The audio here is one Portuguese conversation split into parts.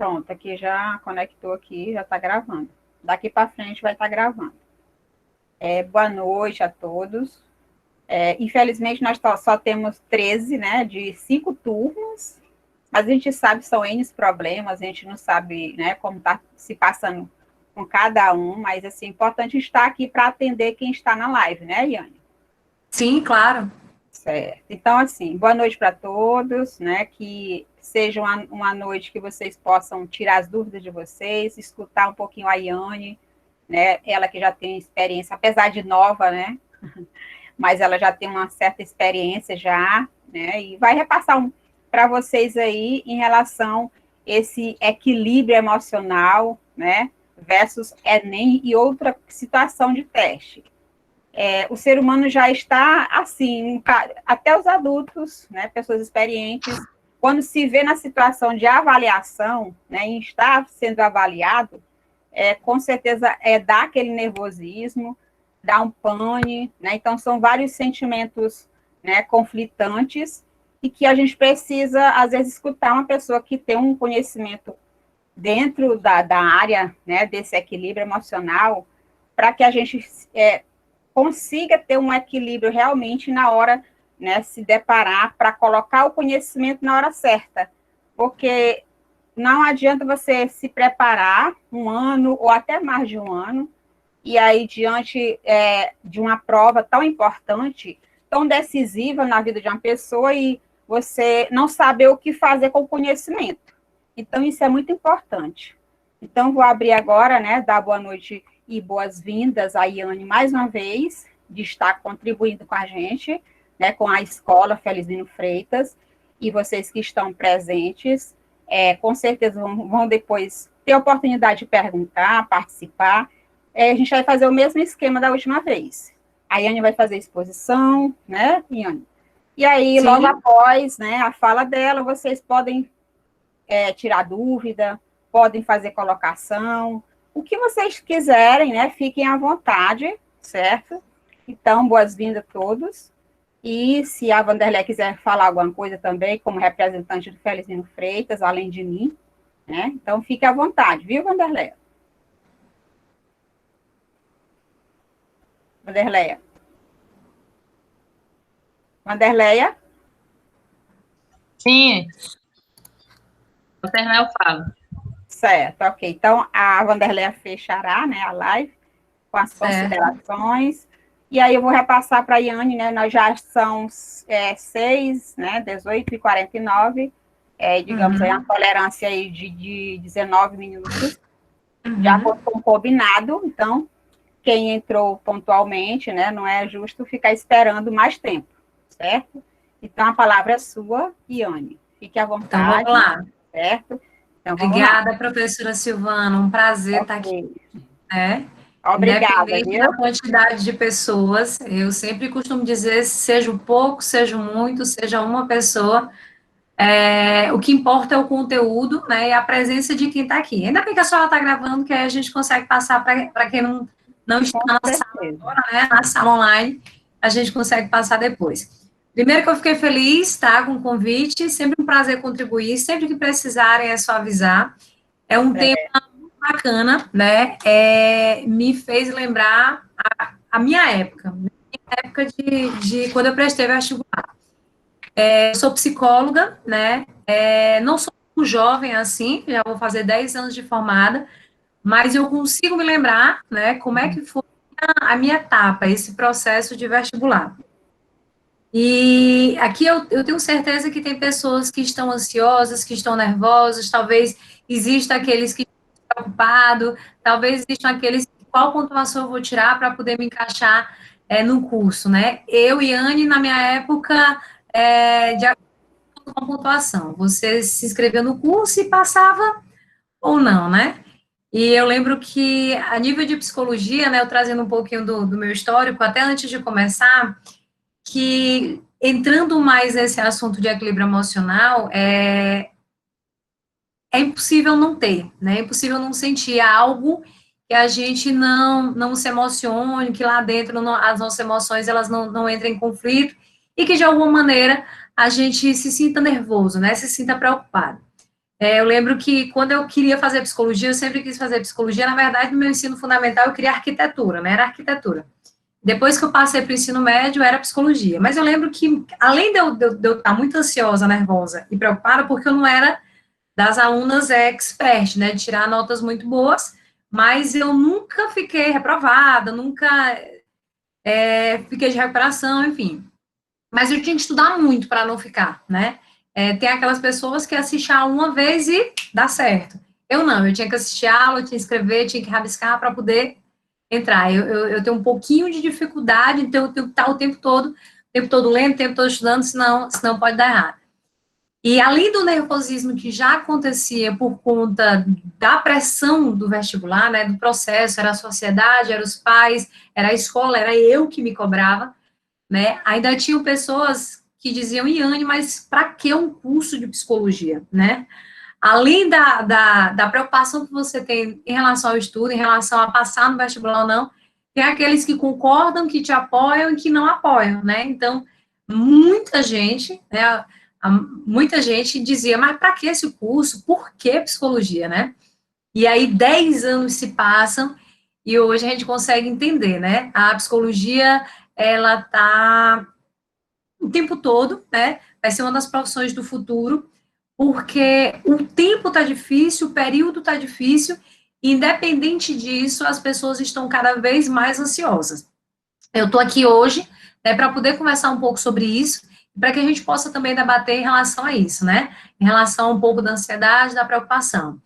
Pronto, aqui já conectou aqui, já está gravando. Daqui para frente vai estar gravando. Boa noite a todos. Infelizmente, nós só temos 13, né, de 5 turmas, mas a gente sabe que são N problemas, a gente não sabe, né, como está se passando com cada um, mas, assim, é importante estar aqui para atender quem está na live, né, Iane? Sim, claro. Certo. Então, assim, boa noite para todos, né? Que seja uma noite que vocês possam tirar as dúvidas de vocês, escutar um pouquinho a Iane, né? Ela que já tem experiência, apesar de nova, né? Mas ela já tem uma certa experiência já, né? E vai repassar para vocês aí em relação a esse equilíbrio emocional, né? Versus Enem e outra situação de teste. O ser humano já está assim, até os adultos, né, pessoas experientes, quando se vê na situação de avaliação, né, em estar sendo avaliado, com certeza dá aquele nervosismo, dá um pane, né, então são vários sentimentos, né, conflitantes e que a gente precisa, às vezes, escutar uma pessoa que tem um conhecimento dentro da área, né, desse equilíbrio emocional, para que a gente consiga ter um equilíbrio realmente na hora, né, se deparar para colocar o conhecimento na hora certa, porque não adianta você se preparar um ano ou até mais de um ano, e aí diante de uma prova tão importante, tão decisiva na vida de uma pessoa, e você não saber o que fazer com o conhecimento. Então, isso é muito importante. Então, vou abrir agora, né, dar boa noite e boas-vindas a Iane mais uma vez, de estar contribuindo com a gente, né, com a escola Felizmino Freitas, e vocês que estão presentes, com certeza vão depois ter a oportunidade de perguntar, participar. A gente vai fazer o mesmo esquema da última vez. A Iane vai fazer a exposição, né, Iane? E aí, logo Sim. após, né, a fala dela, vocês podem tirar dúvida, podem fazer colocação, o que vocês quiserem, né? Fiquem à vontade, certo? Então, boas-vindas a todos. E se a Vanderlei quiser falar alguma coisa também, como representante do Felizmino Freitas, além de mim, né? Então, fique à vontade, viu, Vanderlei? Vanderleia. Vanderleia? Sim, vou terminar, eu falo. Certo, ok. Então, a Vanderleia fechará, né, a live com as considerações. E aí eu vou repassar para a Iane, né? Nós já são 6, né? 18h49, digamos aí, uma tolerância aí de 19 minutos, de acordo com o combinado. Então, quem entrou pontualmente, né? Não é justo ficar esperando mais tempo, certo? Então, a palavra é sua, Iane. Fique à vontade. Então, vamos lá. Certo? Então, Obrigada, professora Silvana. Um prazer estar aqui, né? Obrigada, Independente viu? da quantidade de pessoas, eu sempre costumo dizer, seja um pouco, seja muito, seja uma pessoa, o que importa é o conteúdo, né, e a presença de quem está aqui. Ainda bem que a senhora está gravando, que aí a gente consegue passar para quem não está na sala agora, né, na sala online, a gente consegue passar depois. Primeiro que eu fiquei feliz, tá, com o convite, sempre um prazer contribuir, sempre que precisarem é só avisar. É um tema bacana, né? Me fez lembrar a minha época de quando eu prestei vestibular. Eu sou psicóloga, né? Não sou tão jovem assim, já vou fazer 10 anos de formada, mas eu consigo me lembrar, né, como é que foi a minha etapa, esse processo de vestibular. E aqui eu tenho certeza que tem pessoas que estão ansiosas, que estão nervosas, talvez exista aqueles que estão preocupados, talvez existam aqueles que qual pontuação eu vou tirar para poder me encaixar no curso, né? Eu e Anne, na minha época, de acordo com a pontuação, você se inscreveu no curso e passava ou não, né? E eu lembro que, a nível de psicologia, né, eu trazendo um pouquinho do meu histórico, até antes de começar, que entrando mais nesse assunto de equilíbrio emocional, é impossível não ter, né? É impossível não sentir algo que a gente não se emocione, que lá dentro as nossas emoções elas não entrem em conflito e que de alguma maneira a gente se sinta nervoso, né? Se sinta preocupado. Eu lembro que quando eu queria fazer psicologia, eu sempre quis fazer psicologia, na verdade, no meu ensino fundamental eu queria arquitetura, né, era arquitetura. Depois que eu passei para o ensino médio, era psicologia. Mas eu lembro que, além de eu estar muito ansiosa, nervosa e preocupada, porque eu não era das alunas expert, né, de tirar notas muito boas, mas eu nunca fiquei reprovada, nunca fiquei de recuperação, enfim. Mas eu tinha que estudar muito para não ficar, né? Tem aquelas pessoas que assistem a uma vez e dá certo. Eu não, eu tinha que assistir a aula, tinha que escrever, tinha que rabiscar para poder entrar. Eu tenho um pouquinho de dificuldade, então eu tenho que estar o tempo todo lendo, o tempo todo estudando, senão pode dar errado. E além do nervosismo que já acontecia por conta da pressão do vestibular, né, do processo, era a sociedade, eram os pais, era a escola, era eu que me cobrava, né, ainda tinham pessoas que diziam, Iane, mas para que um curso de psicologia, né? Além da preocupação que você tem em relação ao estudo, em relação a passar no vestibular ou não, tem aqueles que concordam, que te apoiam e que não apoiam, né? Então, muita gente, né, muita gente dizia, mas para que esse curso? Por que psicologia, né? E aí 10 anos se passam e hoje a gente consegue entender, né? A psicologia, ela está o tempo todo, né? Vai ser uma das profissões do futuro, porque o tempo está difícil, o período está difícil, e independente disso, as pessoas estão cada vez mais ansiosas. Eu estou aqui hoje, né, para poder conversar um pouco sobre isso, para que a gente possa também debater em relação a isso, né? Em relação a um pouco da ansiedade, da preocupação.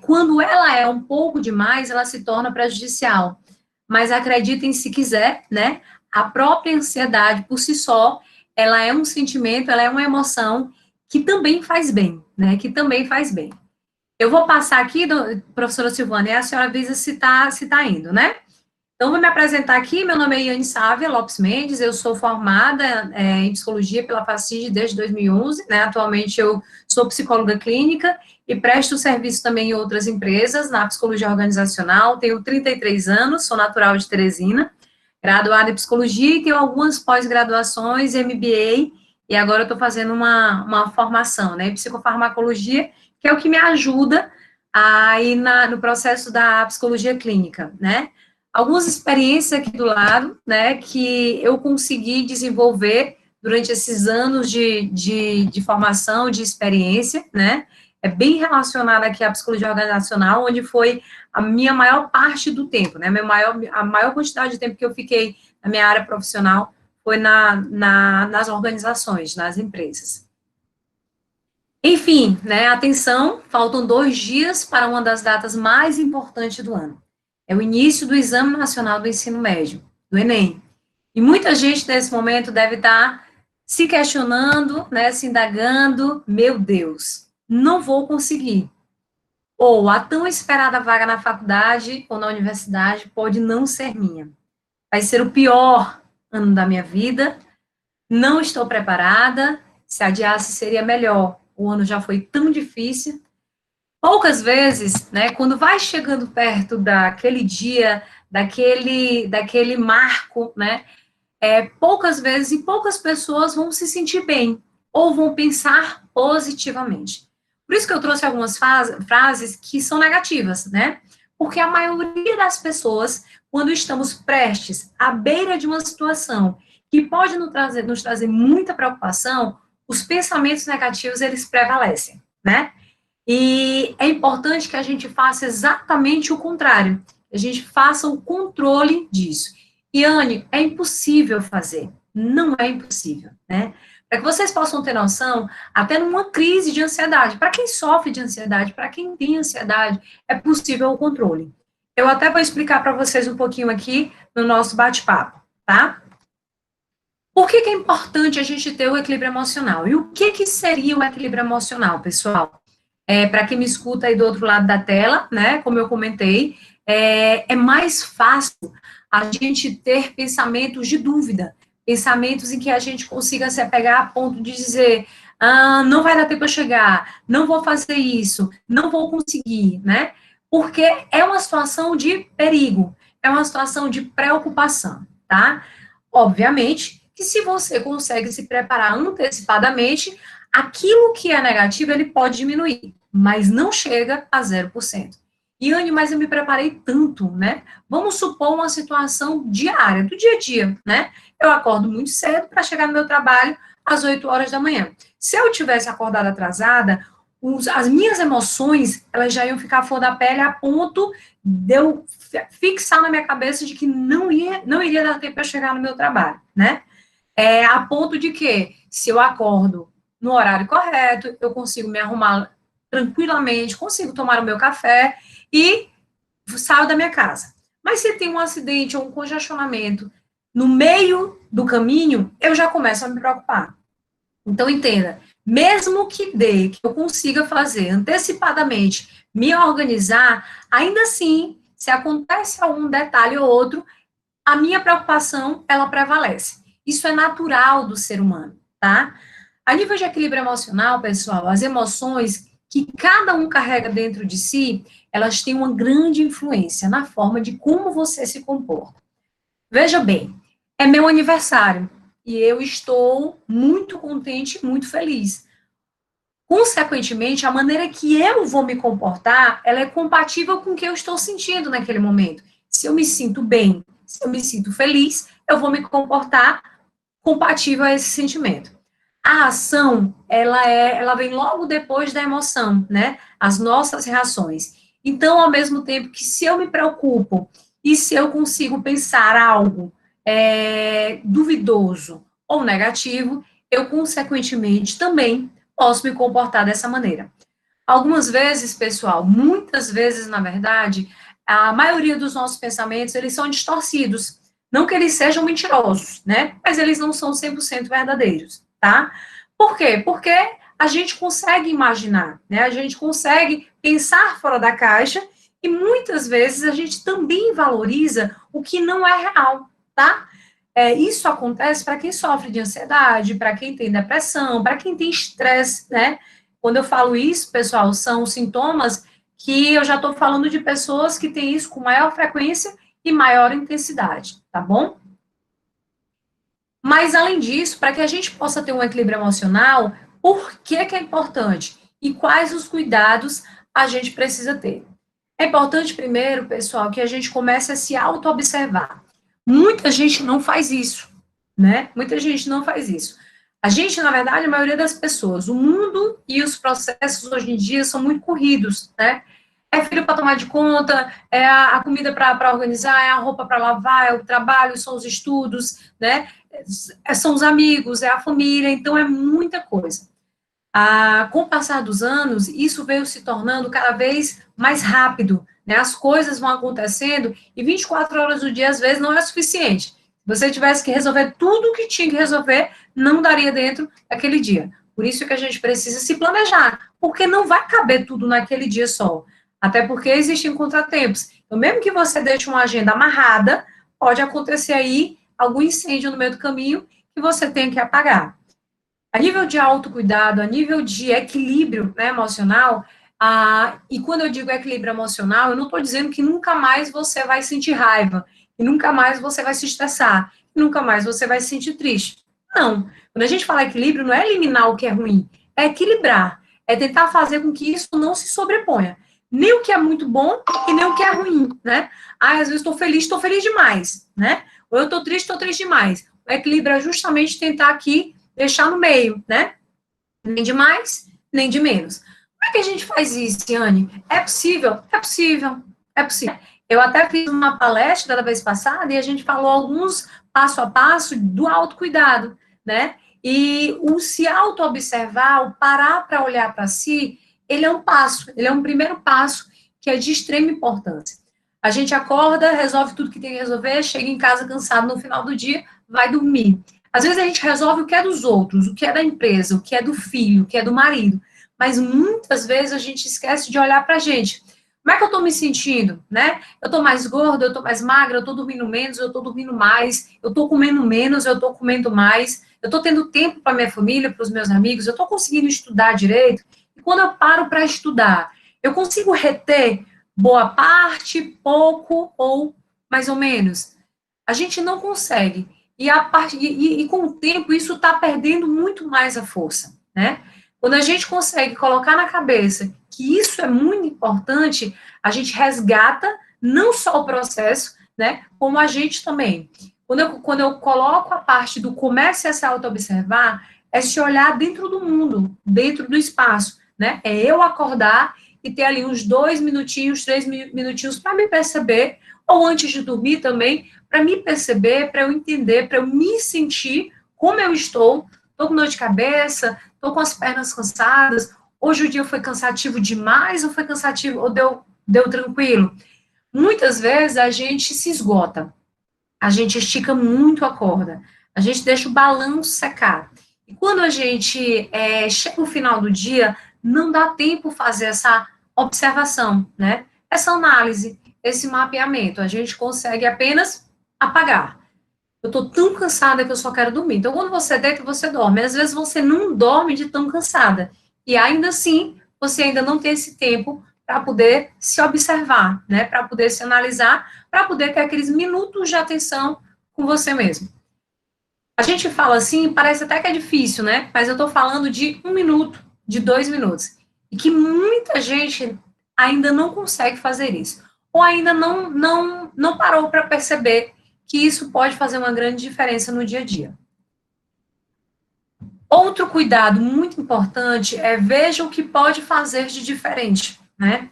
Quando ela é um pouco demais, ela se torna prejudicial. Mas acreditem se quiser, né? A própria ansiedade, por si só, ela é um sentimento, ela é uma emoção que também faz bem, né? Que também faz bem. Eu vou passar aqui, professora Silvana, e a senhora avisa se tá indo, né? Então, vou me apresentar aqui, meu nome é Iane Sávia Lopes Mendes, eu sou formada em psicologia pela FACID desde 2011, né, atualmente eu sou psicóloga clínica e presto serviço também em outras empresas, na psicologia organizacional, tenho 33 anos, sou natural de Teresina, graduada em psicologia e tenho algumas pós-graduações, MBA, e agora eu estou fazendo uma formação, né, em psicofarmacologia, que é o que me ajuda aí no processo da psicologia clínica, né. Algumas experiências aqui do lado, né, que eu consegui desenvolver durante esses anos de formação, de experiência, né, é bem relacionada aqui à psicologia organizacional, onde foi a minha maior parte do tempo, né, a maior quantidade de tempo que eu fiquei na minha área profissional foi nas organizações, nas empresas. Enfim, né, atenção, faltam 2 dias para uma das datas mais importantes do ano. É o início do Exame Nacional do Ensino Médio, do Enem. E muita gente nesse momento deve estar se questionando, né, se indagando, meu Deus, não vou conseguir. Ou a tão esperada vaga na faculdade ou na universidade pode não ser minha. Vai ser o pior ano da minha vida, não estou preparada, se adiasse seria melhor. O ano já foi tão difícil. Poucas vezes, né, quando vai chegando perto daquele dia, daquele marco, né, poucas vezes e poucas pessoas vão se sentir bem, ou vão pensar positivamente. Por isso que eu trouxe algumas frases que são negativas, né, porque a maioria das pessoas, quando estamos prestes à beira de uma situação que pode nos trazer muita preocupação, os pensamentos negativos, eles prevalecem, né, e é importante que a gente faça exatamente o contrário, que a gente faça o controle disso. E, Anne, é impossível fazer, não é impossível, né? Para que vocês possam ter noção, até numa crise de ansiedade, para quem sofre de ansiedade, para quem tem ansiedade, é possível o controle. Eu até vou explicar para vocês um pouquinho aqui no nosso bate-papo, tá? Por que é importante a gente ter o equilíbrio emocional? E o que seria o equilíbrio emocional, pessoal? Para quem me escuta aí do outro lado da tela, né, como eu comentei, é mais fácil a gente ter pensamentos de dúvida, pensamentos em que a gente consiga se apegar a ponto de dizer, não vai dar tempo para chegar, não vou fazer isso, não vou conseguir, né, porque é uma situação de perigo, é uma situação de preocupação, tá? Obviamente que se você consegue se preparar antecipadamente, Aquilo que é negativo, ele pode diminuir, mas não chega a 0%. E, Anne, mas eu me preparei tanto, né? Vamos supor uma situação diária, do dia a dia, né? Eu acordo muito cedo para chegar no meu trabalho às 8 horas da manhã. Se eu tivesse acordado atrasada, as minhas emoções, elas já iam ficar à flor da pele a ponto de eu fixar na minha cabeça de que não iria dar tempo para chegar no meu trabalho, né? A ponto de que, se eu acordo no horário correto, eu consigo me arrumar tranquilamente, consigo tomar o meu café e saio da minha casa. Mas se tem um acidente ou um congestionamento no meio do caminho, eu já começo a me preocupar. Então, entenda, mesmo que que eu consiga fazer antecipadamente, me organizar, ainda assim, se acontece algum detalhe ou outro, a minha preocupação, ela prevalece. Isso é natural do ser humano, tá? A nível de equilíbrio emocional, pessoal, as emoções que cada um carrega dentro de si, elas têm uma grande influência na forma de como você se comporta. Veja bem, é meu aniversário e eu estou muito contente, muito feliz. Consequentemente, a maneira que eu vou me comportar, ela é compatível com o que eu estou sentindo naquele momento. Se eu me sinto bem, se eu me sinto feliz, eu vou me comportar compatível a esse sentimento. A ação, ela vem logo depois da emoção, né? As nossas reações. Então, ao mesmo tempo que se eu me preocupo e se eu consigo pensar algo duvidoso ou negativo, eu, consequentemente, também posso me comportar dessa maneira. Algumas vezes, pessoal, muitas vezes, na verdade, a maioria dos nossos pensamentos, eles são distorcidos. Não que eles sejam mentirosos, né? Mas eles não são 100% verdadeiros, tá? Por quê? Porque a gente consegue imaginar, né? A gente consegue pensar fora da caixa e muitas vezes a gente também valoriza o que não é real, tá? Isso acontece para quem sofre de ansiedade, para quem tem depressão, para quem tem estresse, né? Quando eu falo isso, pessoal, são sintomas que eu já estou falando de pessoas que têm isso com maior frequência e maior intensidade, tá bom? Mas, além disso, para que a gente possa ter um equilíbrio emocional, por que é importante? E quais os cuidados a gente precisa ter? É importante, primeiro, pessoal, que a gente comece a se auto-observar. Muita gente não faz isso, né? Muita gente não faz isso. A gente, na verdade, a maioria das pessoas, o mundo e os processos hoje em dia são muito corridos, né? É filho para tomar de conta, é a comida para organizar, é a roupa para lavar, é o trabalho, são os estudos, né? São os amigos, é a família, então é muita coisa. Com o passar dos anos, isso veio se tornando cada vez mais rápido, né? As coisas vão acontecendo e 24 horas do dia, às vezes, não é suficiente. Se você tivesse que resolver tudo o que tinha que resolver, não daria dentro daquele dia. Por isso que a gente precisa se planejar, porque não vai caber tudo naquele dia só. Até porque existem contratempos. Então, mesmo que você deixe uma agenda amarrada, pode acontecer aí algum incêndio no meio do caminho que você tem que apagar. A nível de autocuidado, a nível de equilíbrio, né, emocional, e quando eu digo equilíbrio emocional, eu não estou dizendo que nunca mais você vai sentir raiva, e nunca mais você vai se estressar, e nunca mais você vai se sentir triste. Não. Quando a gente fala equilíbrio, não é eliminar o que é ruim, é equilibrar, é tentar fazer com que isso não se sobreponha. Nem o que é muito bom e nem o que é ruim, né? Às vezes estou feliz demais, né? Ou eu estou triste demais. O equilíbrio é justamente tentar aqui deixar no meio, né? Nem de mais, nem de menos. Como é que a gente faz isso, Anne? É possível? É possível. É possível. Eu até fiz uma palestra da vez passada e a gente falou alguns passo a passo do autocuidado, né? E o se auto-observar, o parar para olhar para si, ele é um passo, ele é um primeiro passo que é de extrema importância. A gente acorda, resolve tudo que tem que resolver, chega em casa cansado no final do dia, vai dormir. Às vezes a gente resolve o que é dos outros, o que é da empresa, o que é do filho, o que é do marido, mas muitas vezes a gente esquece de olhar para a gente. Como é que eu estou me sentindo, né? Eu estou mais gorda, eu estou mais magra, eu estou dormindo menos, eu estou dormindo mais, eu estou comendo menos, eu estou comendo mais, eu estou tendo tempo para minha família, para os meus amigos, eu estou conseguindo estudar direito. E quando eu paro para estudar, eu consigo reter boa parte, pouco ou mais ou menos? A gente não consegue. E com o tempo, isso está perdendo muito mais a força, né? Quando a gente consegue colocar na cabeça que isso é muito importante, a gente resgata não só o processo, né, como a gente também. Quando eu coloco a parte do comece a se auto-observar, é se olhar dentro do mundo, dentro do espaço, né? É eu acordar e ter ali uns 2 minutinhos, 3 minutinhos para me perceber, ou antes de dormir também, para me perceber, para eu entender, para eu me sentir como eu estou com dor de cabeça, estou com as pernas cansadas, hoje o dia foi cansativo demais, ou foi cansativo, ou deu tranquilo. Muitas vezes a gente se esgota, a gente estica muito a corda, a gente deixa o balanço secar. E quando a gente chega no final do dia, não dá tempo fazer essa observação, né? Essa análise, esse mapeamento. A gente consegue apenas apagar. Eu estou tão cansada que eu só quero dormir. Então, quando você deita, você dorme. Às vezes, você não dorme de tão cansada. E ainda assim, você ainda não tem esse tempo para poder se observar, né? Para poder se analisar, para poder ter aqueles minutos de atenção com você mesmo. A gente fala assim, parece até que é difícil, né? Mas eu estou falando de 1 minuto, de 2 minutos. E que muita gente ainda não consegue fazer isso. Ou ainda não parou para perceber que isso pode fazer uma grande diferença no dia a dia. Outro cuidado muito importante é veja o que pode fazer de diferente, né?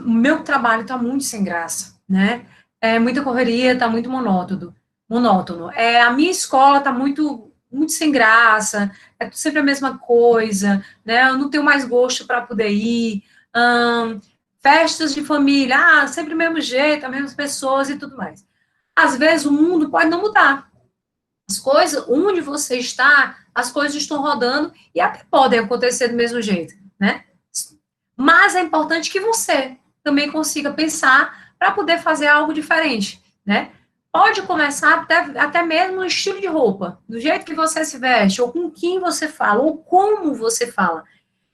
O meu trabalho está muito sem graça, né? É muita correria, está muito monótono. A minha escola está muito sem graça, é sempre a mesma coisa, né? Eu não tenho mais gosto para poder ir. Festas de família, sempre o mesmo jeito, as mesmas pessoas e tudo mais. Às vezes o mundo pode não mudar. As coisas, onde você está, as coisas estão rodando e até podem acontecer do mesmo jeito, né? Mas é importante que você também consiga pensar para poder fazer algo diferente, né? Pode começar até mesmo no estilo de roupa, do jeito que você se veste, ou com quem você fala, ou como você fala.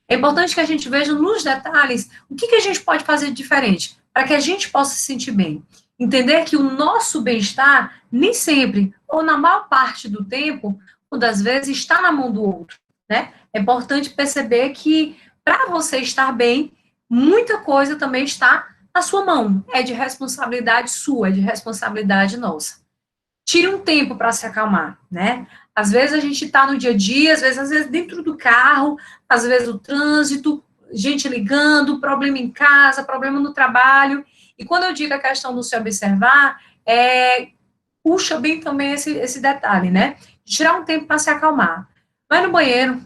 É importante que a gente veja nos detalhes o que a gente pode fazer de diferente, para que a gente possa se sentir bem. Entender que o nosso bem-estar, nem sempre, ou na maior parte do tempo, ou das vezes, está na mão do outro, né? É importante perceber que, para você estar bem, muita coisa também está na sua mão. É de responsabilidade sua, é de responsabilidade nossa. Tire um tempo para se acalmar, né? Às vezes a gente está no dia a dia, às vezes dentro do carro, às vezes o trânsito, gente ligando, problema em casa, problema no trabalho. E quando eu digo a questão do se observar, puxa bem também esse detalhe, né? Tirar um tempo para se acalmar. Vai no banheiro,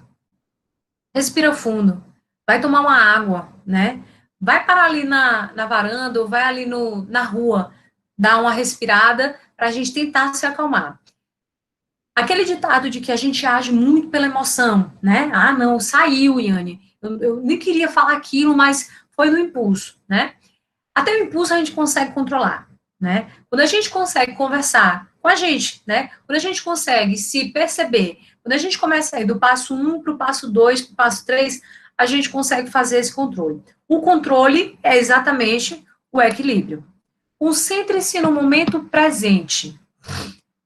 respira fundo, vai tomar uma água, né? Vai parar ali na varanda, ou vai ali na rua, dar uma respirada para a gente tentar se acalmar. Aquele ditado de que a gente age muito pela emoção, né? Não, saiu, Iane. Eu nem queria falar aquilo, mas foi no impulso, né? Até o impulso a gente consegue controlar, né? Quando a gente consegue conversar com a gente, né? Quando a gente consegue se perceber, quando a gente começa a ir do passo 1 para o passo 2, para o passo 3, a gente consegue fazer esse controle. O controle é exatamente o equilíbrio. Concentre-se no momento presente.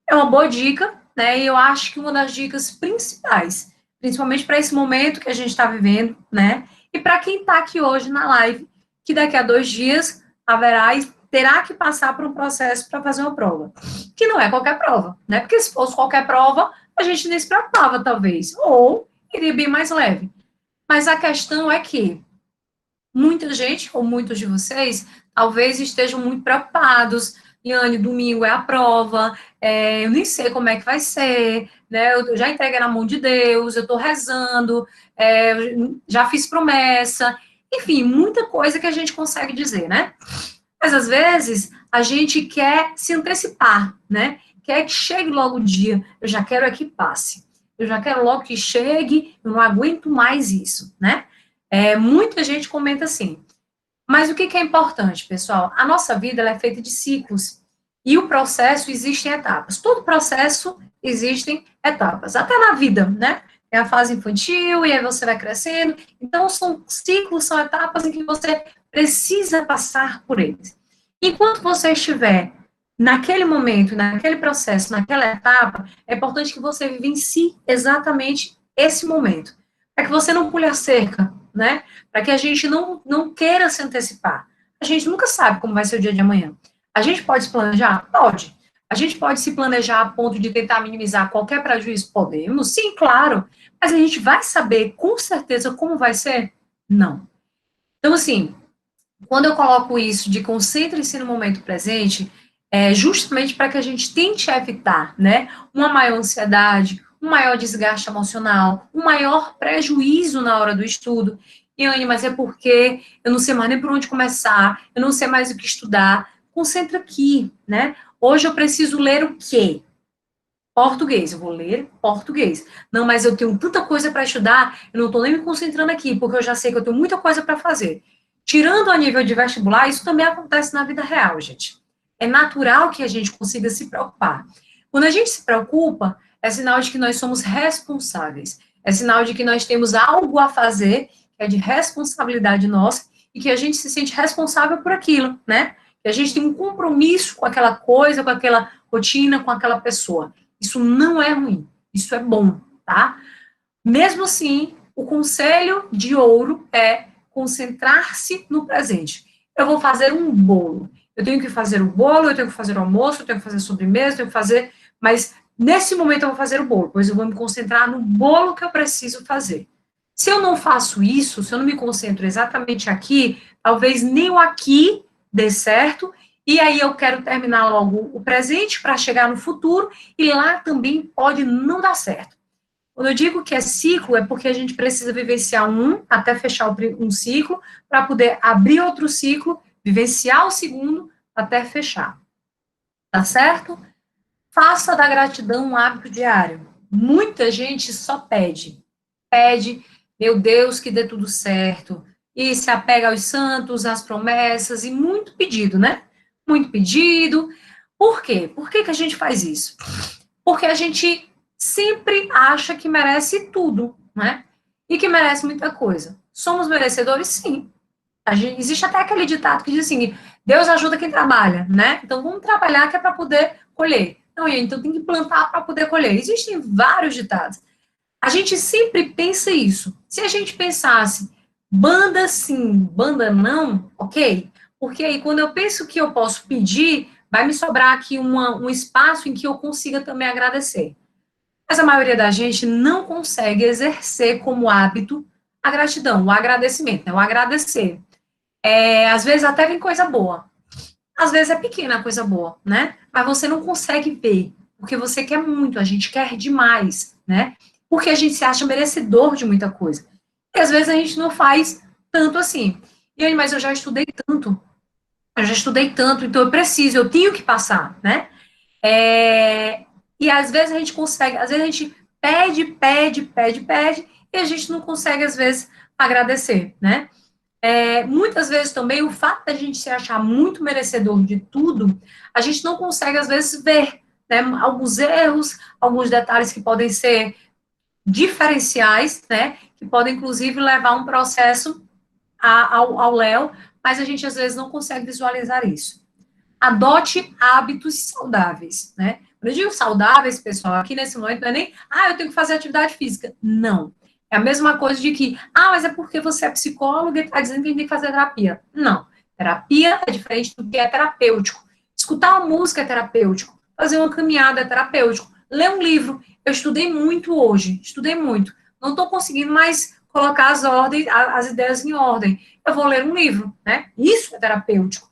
É uma boa dica, né? E eu acho que uma das dicas principais, principalmente para esse momento que a gente está vivendo, né? E para quem está aqui hoje na live, que daqui a 2 dias haverá e terá que passar por um processo para fazer uma prova. Que não é qualquer prova, né? Porque se fosse qualquer prova, a gente nem se preocupava, talvez. Ou iria bem mais leve. Mas a questão é que muita gente, ou muitos de vocês, talvez estejam muito preocupados. Iane, domingo é a prova, eu nem sei como é que vai ser, né? Eu já entreguei na mão de Deus, eu estou rezando, já fiz promessa, enfim, muita coisa que a gente consegue dizer, né? Mas às vezes a gente quer se antecipar, né? Quer que chegue logo o dia, eu já quero é que passe, eu já quero logo que chegue, eu não aguento mais isso, né? Muita gente comenta assim. Mas o que é importante, pessoal? A nossa vida ela é feita de ciclos. E o processo existem etapas. Todo processo existem etapas. Até na vida, né? É a fase infantil, e aí você vai crescendo. Então, são ciclos, são etapas em que você precisa passar por eles. Enquanto você estiver naquele momento, naquele processo, naquela etapa, é importante que você vivencie exatamente esse momento. para que você não pule a cerca, né? Para que a gente não queira se antecipar. A gente nunca sabe como vai ser o dia de amanhã. A gente pode se planejar? Pode. A gente pode se planejar a ponto de tentar minimizar qualquer prejuízo? Podemos, sim, claro. Mas a gente vai saber com certeza como vai ser? Não. Então, assim, quando eu coloco isso de concentre-se no momento presente, é justamente para que a gente tente evitar, né, uma maior ansiedade, um maior desgaste emocional, um maior prejuízo na hora do estudo. E, Anne, mas é porque eu não sei mais nem por onde começar, eu não sei mais o que estudar. Concentra aqui, né? Hoje eu preciso ler o quê? Português, eu vou ler português. Não, mas eu tenho tanta coisa para estudar, eu não estou nem me concentrando aqui, porque eu já sei que eu tenho muita coisa para fazer. Tirando a nível de vestibular, isso também acontece na vida real, gente. É natural que a gente consiga se preocupar. Quando a gente se preocupa, é sinal de que nós somos responsáveis. É sinal de que nós temos algo a fazer, que é de responsabilidade nossa, e que a gente se sente responsável por aquilo, né? Que a gente tem um compromisso com aquela coisa, com aquela rotina, com aquela pessoa. Isso não é ruim, isso é bom, tá? Mesmo assim, o conselho de ouro é concentrar-se no presente. Eu vou fazer um bolo. Eu tenho que fazer o bolo, eu tenho que fazer o almoço, eu tenho que fazer sobremesa, eu tenho que fazer... Mas, nesse momento, eu vou fazer o bolo, pois eu vou me concentrar no bolo que eu preciso fazer. Se eu não faço isso, se eu não me concentro exatamente aqui, talvez nem o aqui dê certo, e aí eu quero terminar logo o presente para chegar no futuro, e lá também pode não dar certo. Quando eu digo que é ciclo, é porque a gente precisa vivenciar um até fechar um ciclo, para poder abrir outro ciclo, vivenciar o segundo até fechar. Tá certo? Faça da gratidão um hábito diário. Muita gente só pede. Pede, meu Deus, que dê tudo certo. E se apega aos santos, às promessas, e muito pedido, né? Muito pedido. Por quê? Por que a gente faz isso? Porque a gente sempre acha que merece tudo, né? E que merece muita coisa. Somos merecedores? Sim. Existe até aquele ditado que diz assim, Deus ajuda quem trabalha, né? Então vamos trabalhar que é para poder colher. Não, então tem que plantar para poder colher. Existem vários ditados. A gente sempre pensa isso. Se a gente pensasse, banda sim, banda não, ok? Porque aí quando eu penso que eu posso pedir, vai me sobrar aqui um espaço em que eu consiga também agradecer. Mas a maioria da gente não consegue exercer como hábito a gratidão, o agradecimento, né? O agradecer. Às vezes até vem coisa boa. Às vezes é pequena a coisa boa, né? Mas você não consegue ver, porque você quer muito, a gente quer demais, né? Porque a gente se acha merecedor de muita coisa. E às vezes a gente não faz tanto assim. E aí, mas eu já estudei tanto, então eu preciso, eu tenho que passar, né? E às vezes a gente consegue, às vezes a gente pede, e a gente não consegue, às vezes, agradecer, né? Muitas vezes também o fato da gente se achar muito merecedor de tudo, a gente não consegue, às vezes, ver, né, alguns erros, alguns detalhes que podem ser diferenciais, né, que podem, inclusive, levar um processo ao léu, mas a gente, às vezes, não consegue visualizar isso. Adote hábitos saudáveis, né? Quando eu digo saudáveis, pessoal, aqui nesse momento não é nem, eu tenho que fazer atividade física. Não. É a mesma coisa de que, mas é porque você é psicóloga e está dizendo que a gente tem que fazer terapia. Não. Terapia é diferente do que é terapêutico. Escutar uma música é terapêutico. Fazer uma caminhada é terapêutico. Ler um livro. Eu estudei muito hoje. Estudei muito. Não estou conseguindo mais colocar as ideias em ordem. Eu vou ler um livro, né? Isso é terapêutico.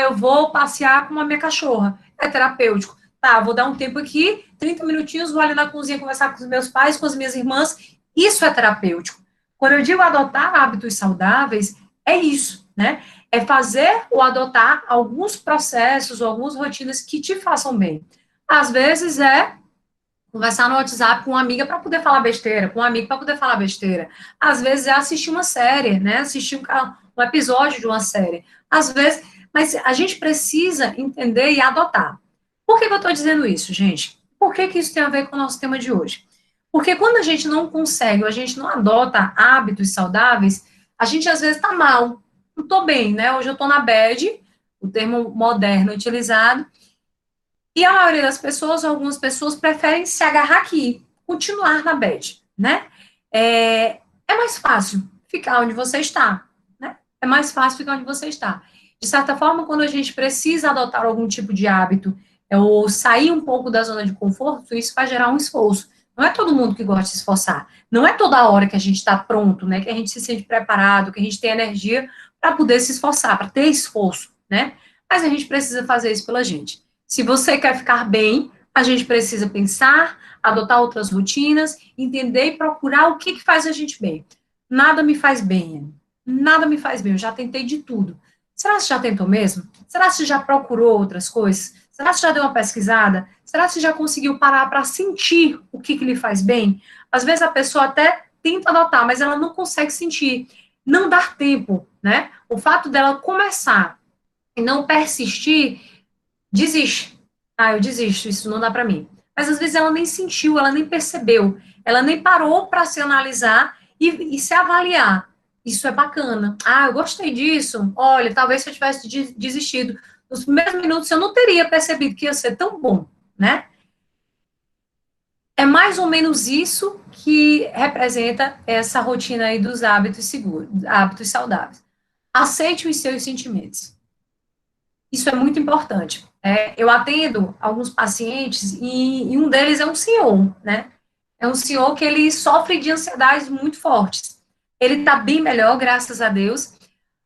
Eu vou passear com a minha cachorra. É terapêutico. Tá, vou dar um tempo aqui, 30 minutinhos, vou ali na cozinha conversar com os meus pais, com as minhas irmãs. Isso é terapêutico. Quando eu digo adotar hábitos saudáveis, é isso, né? É fazer ou adotar alguns processos, algumas rotinas que te façam bem. Às vezes é conversar no WhatsApp com uma amiga para poder falar besteira, com um amigo para poder falar besteira. Às vezes é assistir uma série, né? Assistir um episódio de uma série. Às vezes, mas a gente precisa entender e adotar. Por que eu estou dizendo isso, gente? Por que isso tem a ver com o nosso tema de hoje? Porque quando a gente não consegue, ou a gente não adota hábitos saudáveis, a gente às vezes está mal. Não estou bem, né? Hoje eu estou na bad, o termo moderno utilizado, e a maioria das pessoas, algumas pessoas, preferem se agarrar aqui, continuar na bad, né? é mais fácil ficar onde você está, né? É mais fácil ficar onde você está. De certa forma, quando a gente precisa adotar algum tipo de hábito, ou sair um pouco da zona de conforto, isso vai gerar um esforço. Não é todo mundo que gosta de se esforçar. Não é toda hora que a gente está pronto, né? Que a gente se sente preparado, que a gente tem energia para poder se esforçar, para ter esforço, né? Mas a gente precisa fazer isso pela gente. Se você quer ficar bem, a gente precisa pensar, adotar outras rotinas, entender e procurar o que faz a gente bem. Nada me faz bem, nada me faz bem, eu já tentei de tudo. Será que você já tentou mesmo? Será que você já procurou outras coisas? Será que você já deu uma pesquisada? Será que você já conseguiu parar para sentir o que lhe faz bem? Às vezes a pessoa até tenta adotar, mas ela não consegue sentir. Não dar tempo, né? O fato dela começar e não persistir, desiste. Ah, eu desisto, isso não dá para mim. Mas às vezes ela nem sentiu, ela nem percebeu, ela nem parou para se analisar e se avaliar. Isso é bacana. Ah, eu gostei disso. Olha, talvez se eu tivesse desistido nos primeiros minutos, eu não teria percebido que ia ser tão bom, né? É mais ou menos isso que representa essa rotina aí dos hábitos seguros, hábitos saudáveis. Aceite os seus sentimentos. Isso é muito importante. Eu atendo alguns pacientes e um deles é um senhor, né? É um senhor que ele sofre de ansiedades muito fortes. Ele está bem melhor, graças a Deus,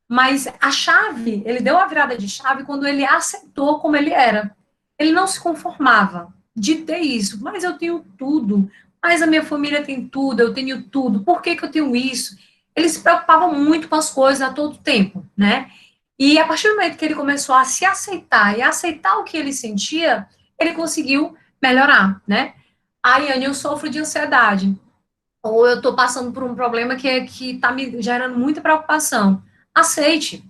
mas a chave, ele deu a virada de chave quando ele aceitou como ele era. Ele não se conformava de ter isso, mas eu tenho tudo, mas a minha família tem tudo, eu tenho tudo, por que eu tenho isso? Ele se preocupava muito com as coisas a todo tempo, né? E a partir do momento que ele começou a se aceitar e aceitar o que ele sentia, ele conseguiu melhorar, né? Ai, Anne, eu sofro de ansiedade, ou eu estou passando por um problema que está me gerando muita preocupação. Aceite.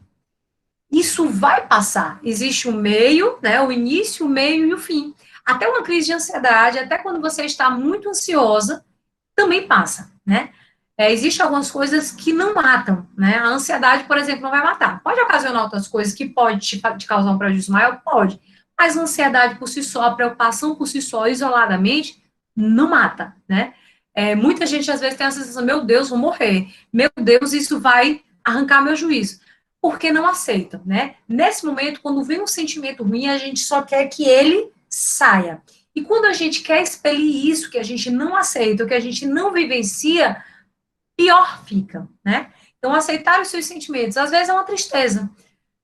Isso vai passar. Existe o meio, né? O início, o meio e o fim. Até uma crise de ansiedade, até quando você está muito ansiosa, também passa, né? Existem algumas coisas que não matam, né? A ansiedade, por exemplo, não vai matar. Pode ocasionar outras coisas que pode te causar um prejuízo maior? Pode. Mas a ansiedade por si só, a preocupação por si só, isoladamente, não mata, né? Muita gente, às vezes, tem a sensação, meu Deus, vou morrer. Meu Deus, isso vai arrancar meu juízo. Porque não aceitam, né? Nesse momento, quando vem um sentimento ruim, a gente só quer que ele saia. E quando a gente quer expelir isso, que a gente não aceita, que a gente não vivencia, pior fica, né? Então, aceitar os seus sentimentos, às vezes é uma tristeza.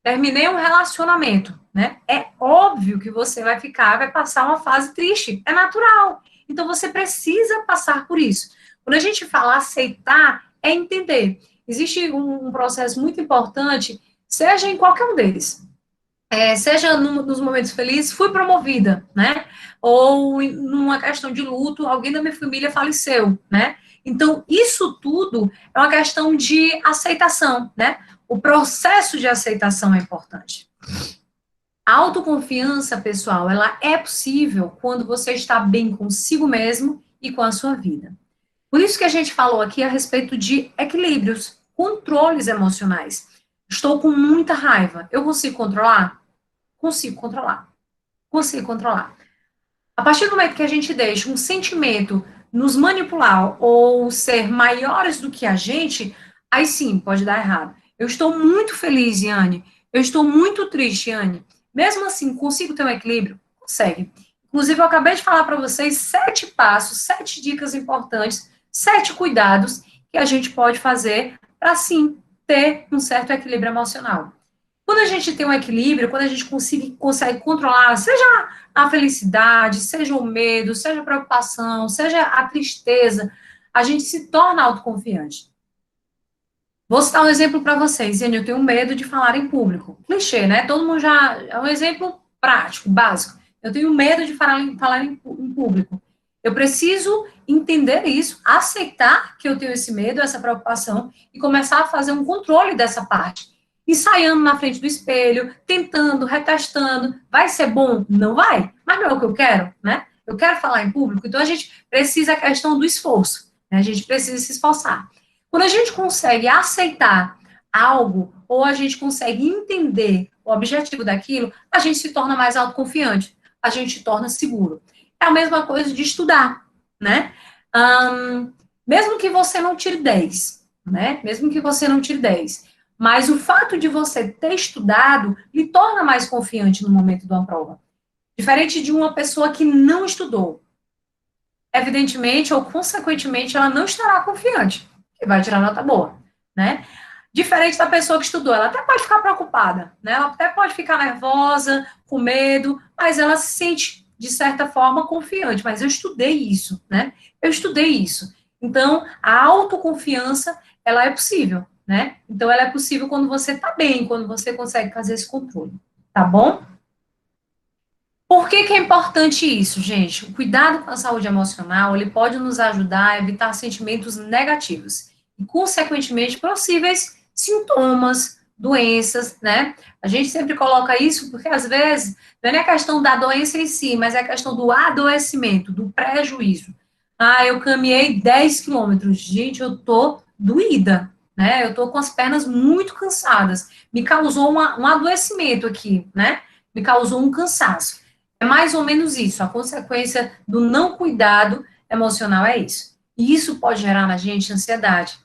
Terminei um relacionamento, né? É óbvio que você vai passar uma fase triste, é natural. Então, você precisa passar por isso. Quando a gente fala aceitar, é entender. Existe um processo muito importante, seja em qualquer um deles. Seja nos momentos felizes, fui promovida, né? Ou numa questão de luto, alguém da minha família faleceu, né? Então, isso tudo é uma questão de aceitação, né? O processo de aceitação é importante. A autoconfiança, pessoal, ela é possível quando você está bem consigo mesmo e com a sua vida. Por isso que a gente falou aqui a respeito de equilíbrios, controles emocionais. Estou com muita raiva. Eu consigo controlar? Consigo controlar. Consigo controlar. A partir do momento que a gente deixa um sentimento nos manipular ou ser maiores do que a gente, aí sim, pode dar errado. Eu estou muito feliz, Yane. Eu estou muito triste, Yane. Mesmo assim, consigo ter um equilíbrio? Consegue. Inclusive, eu acabei de falar para vocês 7 passos, 7 dicas importantes, 7 cuidados que a gente pode fazer para, sim, ter um certo equilíbrio emocional. Quando a gente tem um equilíbrio, quando a gente consegue controlar, seja a felicidade, seja o medo, seja a preocupação, seja a tristeza, a gente se torna autoconfiante. Vou citar um exemplo para vocês, Iane, eu tenho medo de falar em público. Clichê, né? Todo mundo já... É um exemplo prático, básico. Eu tenho medo de falar em público. Eu preciso entender isso, aceitar que eu tenho esse medo, essa preocupação, e começar a fazer um controle dessa parte. Ensaiando na frente do espelho, tentando, retestando. Vai ser bom? Não vai. Mas não é o que eu quero, né? Eu quero falar em público, então a gente precisa a questão do esforço, né? A gente precisa se esforçar. Quando a gente consegue aceitar algo, ou a gente consegue entender o objetivo daquilo, a gente se torna mais autoconfiante, a gente se torna seguro. É a mesma coisa de estudar, né? Mesmo que você não tire 10, né? Mesmo que você não tire 10. Mas o fato de você ter estudado lhe torna mais confiante no momento de uma prova. Diferente de uma pessoa que não estudou. Evidentemente, ou consequentemente, ela não estará confiante, que vai tirar nota boa, né? Diferente da pessoa que estudou, ela até pode ficar preocupada, né? Ela até pode ficar nervosa, com medo, mas ela se sente, de certa forma, confiante. Mas eu estudei isso, né? Eu estudei isso. Então, a autoconfiança, ela é possível, né? Então, ela é possível quando você está bem, quando você consegue fazer esse controle, tá bom? Por que que é importante isso, gente? O cuidado com a saúde emocional, ele pode nos ajudar a evitar sentimentos negativos e, consequentemente, possíveis sintomas, doenças, né? A gente sempre coloca isso porque, às vezes, não é nem a questão da doença em si, mas é a questão do adoecimento, do prejuízo. Ah, eu caminhei 10 quilômetros. Gente, eu tô doída, né? Eu tô com as pernas muito cansadas. Me causou um adoecimento aqui, né? Me causou um cansaço. É mais ou menos isso. A consequência do não cuidado emocional é isso. E isso pode gerar na gente ansiedade,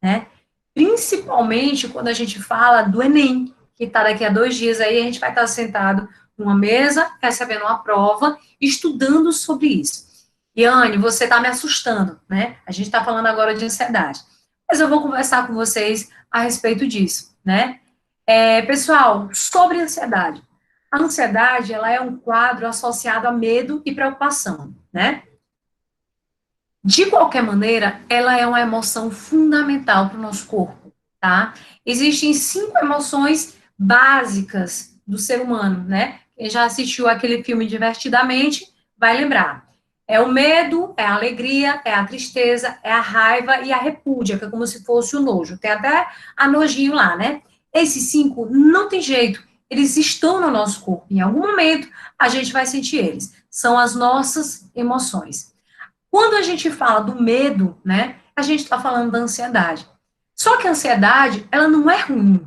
né? Principalmente quando a gente fala do Enem, que está daqui a 2 dias aí, a gente vai estar sentado numa mesa, recebendo uma prova, estudando sobre isso. E, Anne, você está me assustando, né? A gente está falando agora de ansiedade. Mas eu vou conversar com vocês a respeito disso, né? Pessoal, sobre ansiedade. A ansiedade, ela é um quadro associado a medo e preocupação, né? De qualquer maneira, ela é uma emoção fundamental para o nosso corpo, tá? Existem 5 emoções básicas do ser humano, né? Quem já assistiu aquele filme Divertidamente vai lembrar. É o medo, é a alegria, é a tristeza, é a raiva e a repúdia, que é como se fosse o nojo. Tem até a nojinho lá, né? Esses 5 não tem jeito, eles estão no nosso corpo. Em algum momento a gente vai sentir eles. São as nossas emoções. Quando a gente fala do medo, né, a gente está falando da ansiedade. Só que a ansiedade, ela não é ruim.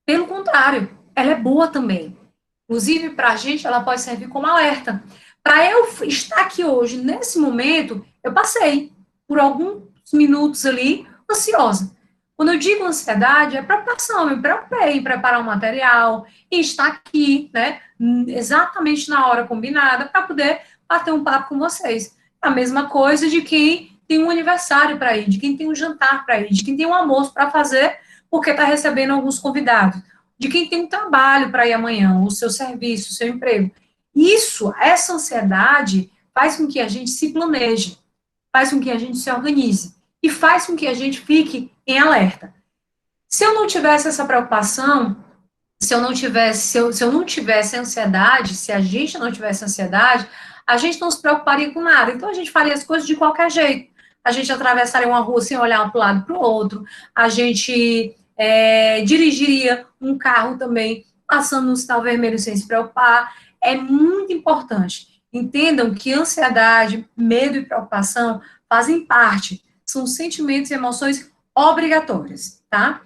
Pelo contrário, ela é boa também. Inclusive, para a gente, ela pode servir como alerta. Para eu estar aqui hoje, nesse momento, eu passei por alguns minutos ali ansiosa. Quando eu digo ansiedade, é preocupação. Eu me preocupei em preparar um material, em estar aqui, né, exatamente na hora combinada, para poder bater um papo com vocês. A mesma coisa de quem tem um aniversário para ir, de quem tem um jantar para ir, de quem tem um almoço para fazer, porque está recebendo alguns convidados, de quem tem um trabalho para ir amanhã, o seu serviço, o seu emprego. Essa ansiedade faz com que a gente se planeje, faz com que a gente se organize e faz com que a gente fique em alerta. Se eu não tivesse essa preocupação, se eu não tivesse ansiedade, se a gente não tivesse ansiedade, a gente não se preocuparia com nada. Então, a gente faria as coisas de qualquer jeito. A gente atravessaria uma rua sem olhar para um lado para o outro. A gente dirigiria um carro também, passando no sinal vermelho sem se preocupar. É muito importante. Entendam que ansiedade, medo e preocupação fazem parte. São sentimentos e emoções obrigatórias, tá?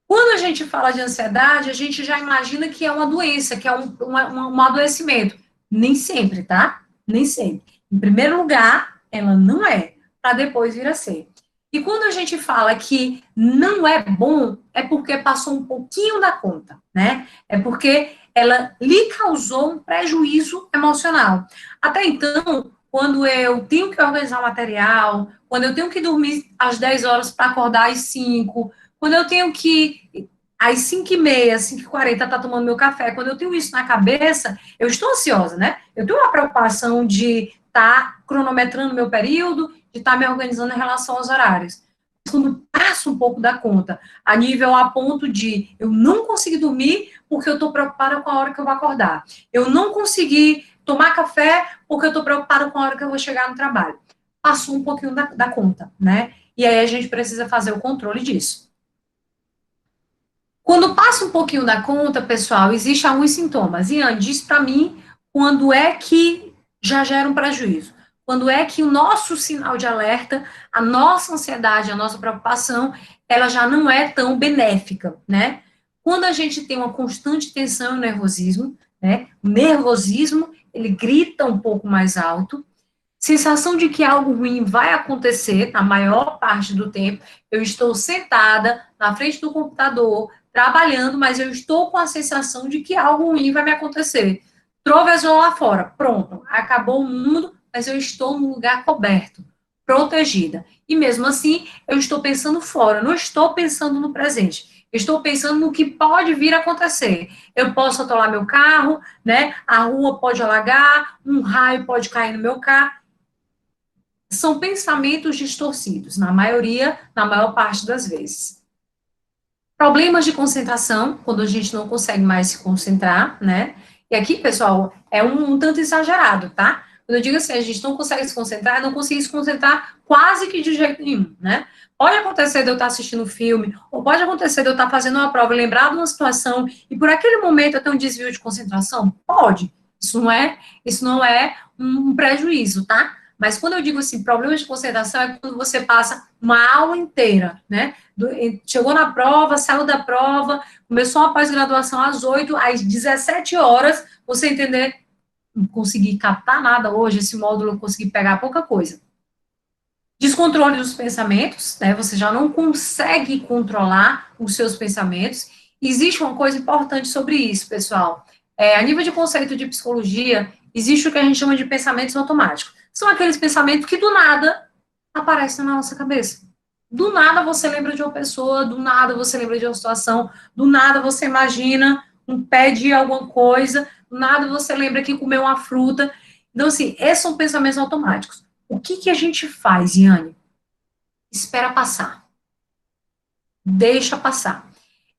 Quando a gente fala de ansiedade, a gente já imagina que é uma doença, que é um adoecimento. Nem sempre, tá? Nem sempre. Em primeiro lugar, ela não é, para depois vir a ser. E quando a gente fala que não é bom, é porque passou um pouquinho da conta, né? É porque ela lhe causou um prejuízo emocional. Até então, quando eu tenho que organizar o material, quando eu tenho que dormir às 10 horas para acordar às 5, quando eu tenho que, às 5h30, 5h40, tá tomando meu café, quando eu tenho isso na cabeça, eu estou ansiosa, né? Eu tenho uma preocupação de estar cronometrando meu período, de estar me organizando em relação aos horários. Quando passa um pouco da conta, a nível a ponto de eu não conseguir dormir porque eu estou preocupada com a hora que eu vou acordar. Eu não consegui tomar café porque eu estou preocupada com a hora que eu vou chegar no trabalho. Passou um pouquinho da conta, né? E aí a gente precisa fazer o controle disso. Quando passa um pouquinho da conta, pessoal, existem alguns sintomas. Ian, diz para mim quando é que já gera um prejuízo. Quando é que o nosso sinal de alerta, a nossa ansiedade, a nossa preocupação, ela já não é tão benéfica, né? Quando a gente tem uma constante tensão e nervosismo, né? O nervosismo, ele grita um pouco mais alto. sensação de que algo ruim vai acontecer na maior parte do tempo. Eu estou sentada na frente do computador, trabalhando, mas eu estou com a sensação de que algo ruim vai me acontecer. Trovejou lá fora, pronto, acabou o mundo, mas eu estou num lugar coberto, protegida. E mesmo assim, eu estou pensando fora, não estou pensando no presente. Eu estou pensando no que pode vir a acontecer. Eu posso atolar meu carro, né? A rua pode alagar, um raio pode cair no meu carro. São pensamentos distorcidos, na maioria, na maior parte das vezes. Problemas de concentração, quando a gente não consegue mais se concentrar, né? E aqui, pessoal, é um tanto exagerado, tá? Quando eu digo assim, a gente não consegue se concentrar, não consegue se concentrar quase que de jeito nenhum, né? Pode acontecer de eu estar assistindo um filme, ou pode acontecer de eu estar fazendo uma prova, lembrar de uma situação, e por aquele momento eu tenho um desvio de concentração? Pode. Isso não é um prejuízo, tá? Mas quando eu digo assim, problemas de concentração é quando você passa uma aula inteira, né? Chegou na prova, saiu da prova, começou a pós-graduação às 8, às 17 horas, você entender, não consegui captar nada hoje, esse módulo eu consegui pegar pouca coisa. Descontrole dos pensamentos, né? Você já não consegue controlar os seus pensamentos. Existe uma coisa importante sobre isso, pessoal. A nível de conceito de psicologia, existe o que a gente chama de pensamentos automáticos. São aqueles pensamentos que do nada aparecem na nossa cabeça. Do nada você lembra de uma pessoa, do nada você lembra de uma situação, do nada você imagina um pé de alguma coisa, do nada você lembra que comeu uma fruta. Então, assim, esses são pensamentos automáticos. O que a gente faz, Yane? Espera passar. Deixa passar.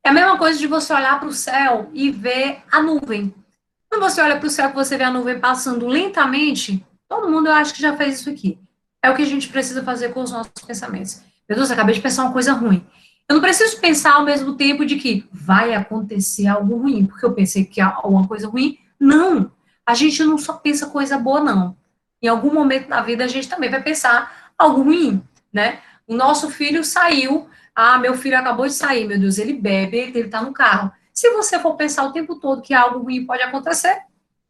É a mesma coisa de você olhar para o céu e ver a nuvem. Quando você olha para o céu e você vê a nuvem passando lentamente, todo mundo eu acho que já fez isso aqui. É o que a gente precisa fazer com os nossos pensamentos. Meu Deus, eu acabei de pensar uma coisa ruim. Eu não preciso pensar ao mesmo tempo de que vai acontecer algo ruim, porque eu pensei que há alguma coisa ruim. Não. A gente não só pensa coisa boa, não. Em algum momento da vida a gente também vai pensar algo ruim, né? O nosso filho saiu, meu filho acabou de sair, meu Deus, ele bebe, ele tá no carro. Se você for pensar o tempo todo que algo ruim pode acontecer,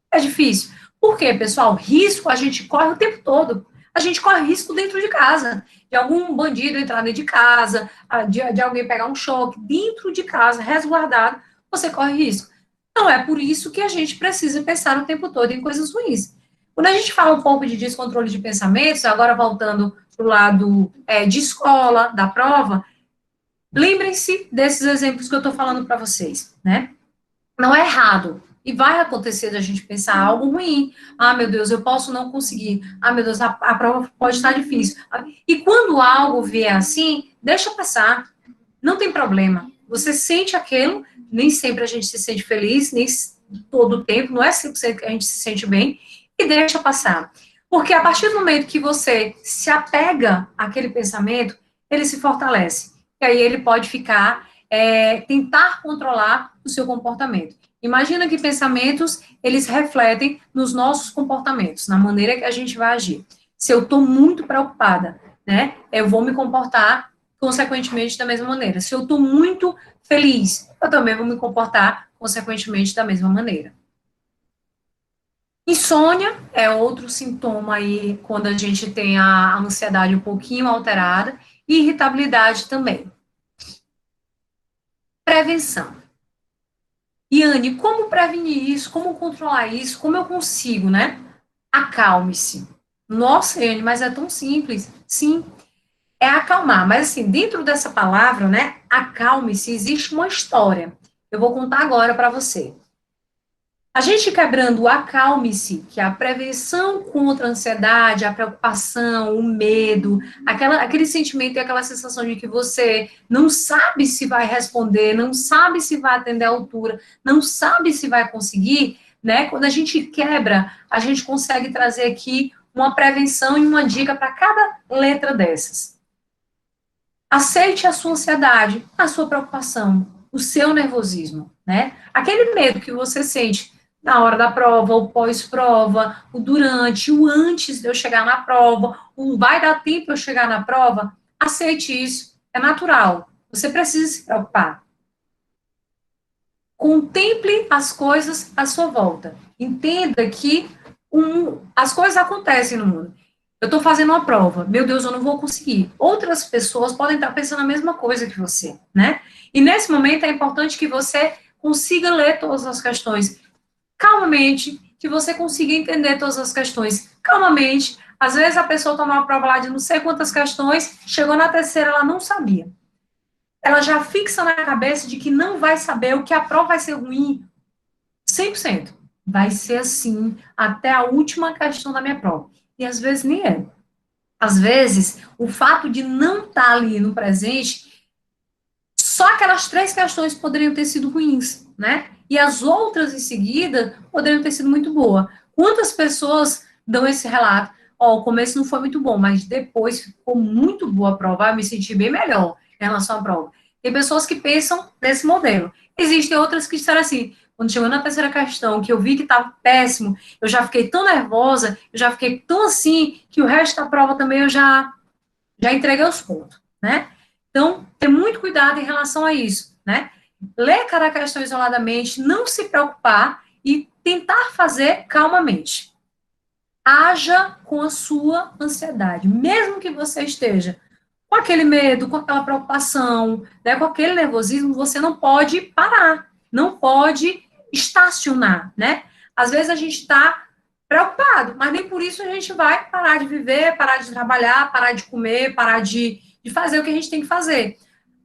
é difícil. Por quê, pessoal? Risco a gente corre o tempo todo. A gente corre risco dentro de casa, de algum bandido entrar dentro de casa, de alguém pegar um choque dentro de casa, resguardado, você corre risco. Não é por isso que a gente precisa pensar o tempo todo em coisas ruins. Quando a gente fala um pouco de descontrole de pensamentos, agora voltando para o lado de escola, da prova, lembrem-se desses exemplos que eu estou falando para vocês, né? Não é errado. E vai acontecer da gente pensar algo ruim. Meu Deus, eu posso não conseguir. Meu Deus, a prova pode estar difícil. E quando algo vier assim, deixa passar. Não tem problema. Você sente aquilo, nem sempre a gente se sente feliz, nem todo o tempo, não é 100% que a gente se sente bem, e deixa passar. Porque a partir do momento que você se apega àquele pensamento, ele se fortalece. E aí ele pode ficar, tentar controlar o seu comportamento. Imagina que pensamentos, eles refletem nos nossos comportamentos, na maneira que a gente vai agir. Se eu estou muito preocupada, né, eu vou me comportar consequentemente da mesma maneira. Se eu estou muito feliz, eu também vou me comportar consequentemente da mesma maneira. Insônia é outro sintoma aí, quando a gente tem a ansiedade um pouquinho alterada, e irritabilidade também. Prevenção. Yane, como prevenir isso? Como controlar isso? Como eu consigo, né? Acalme-se. Nossa, Yane, mas é tão simples. Sim, é acalmar. Mas, assim, dentro dessa palavra, né? Acalme-se, existe uma história. Eu vou contar agora para você. A gente quebrando o acalme-se, que é a prevenção contra a ansiedade, a preocupação, o medo, aquele sentimento e aquela sensação de que você não sabe se vai responder, não sabe se vai atender à altura, não sabe se vai conseguir, né? Quando a gente quebra, a gente consegue trazer aqui uma prevenção e uma dica para cada letra dessas. Aceite a sua ansiedade, a sua preocupação, o seu nervosismo, né? Aquele medo que você sente na hora da prova, o pós-prova, o durante, o antes de eu chegar na prova, o vai dar tempo eu chegar na prova, aceite isso, é natural. Você precisa se preocupar. Contemple as coisas à sua volta. Entenda que as coisas acontecem no mundo. eu estou fazendo uma prova, meu Deus, eu não vou conseguir. Outras pessoas podem estar pensando a mesma coisa que você, né? E nesse momento é importante que você consiga ler todas as questões calmamente, que você consiga entender todas as questões calmamente. Às vezes a pessoa toma uma prova lá de não sei quantas questões, chegou na terceira, ela não sabia. Ela já fixa na cabeça de que não vai saber, o que a prova vai ser ruim 100%. Vai ser assim até a última questão da minha prova. E às vezes nem é. Às vezes, o fato de não estar ali no presente, só aquelas 3 questões poderiam ter sido ruins, né? E as outras em seguida poderiam ter sido muito boas. Quantas pessoas dão esse relato? Ó, o começo não foi muito bom, mas depois ficou muito boa a prova, eu me senti bem melhor em relação à prova. Tem pessoas que pensam nesse modelo. Existem outras que disseram assim, quando chegou na terceira questão, que eu vi que estava péssimo, eu já fiquei tão nervosa, eu já fiquei tão assim, que o resto da prova também eu já entreguei os pontos, né? Então, ter muito cuidado em relação a isso, né? Ler cada questão isoladamente, não se preocupar e tentar fazer calmamente. Haja com a sua ansiedade, mesmo que você esteja com aquele medo, com aquela preocupação, né, com aquele nervosismo, você não pode parar, não pode estacionar, né? Às vezes a gente está preocupado, mas nem por isso a gente vai parar de viver, parar de trabalhar, parar de comer, parar de fazer o que a gente tem que fazer.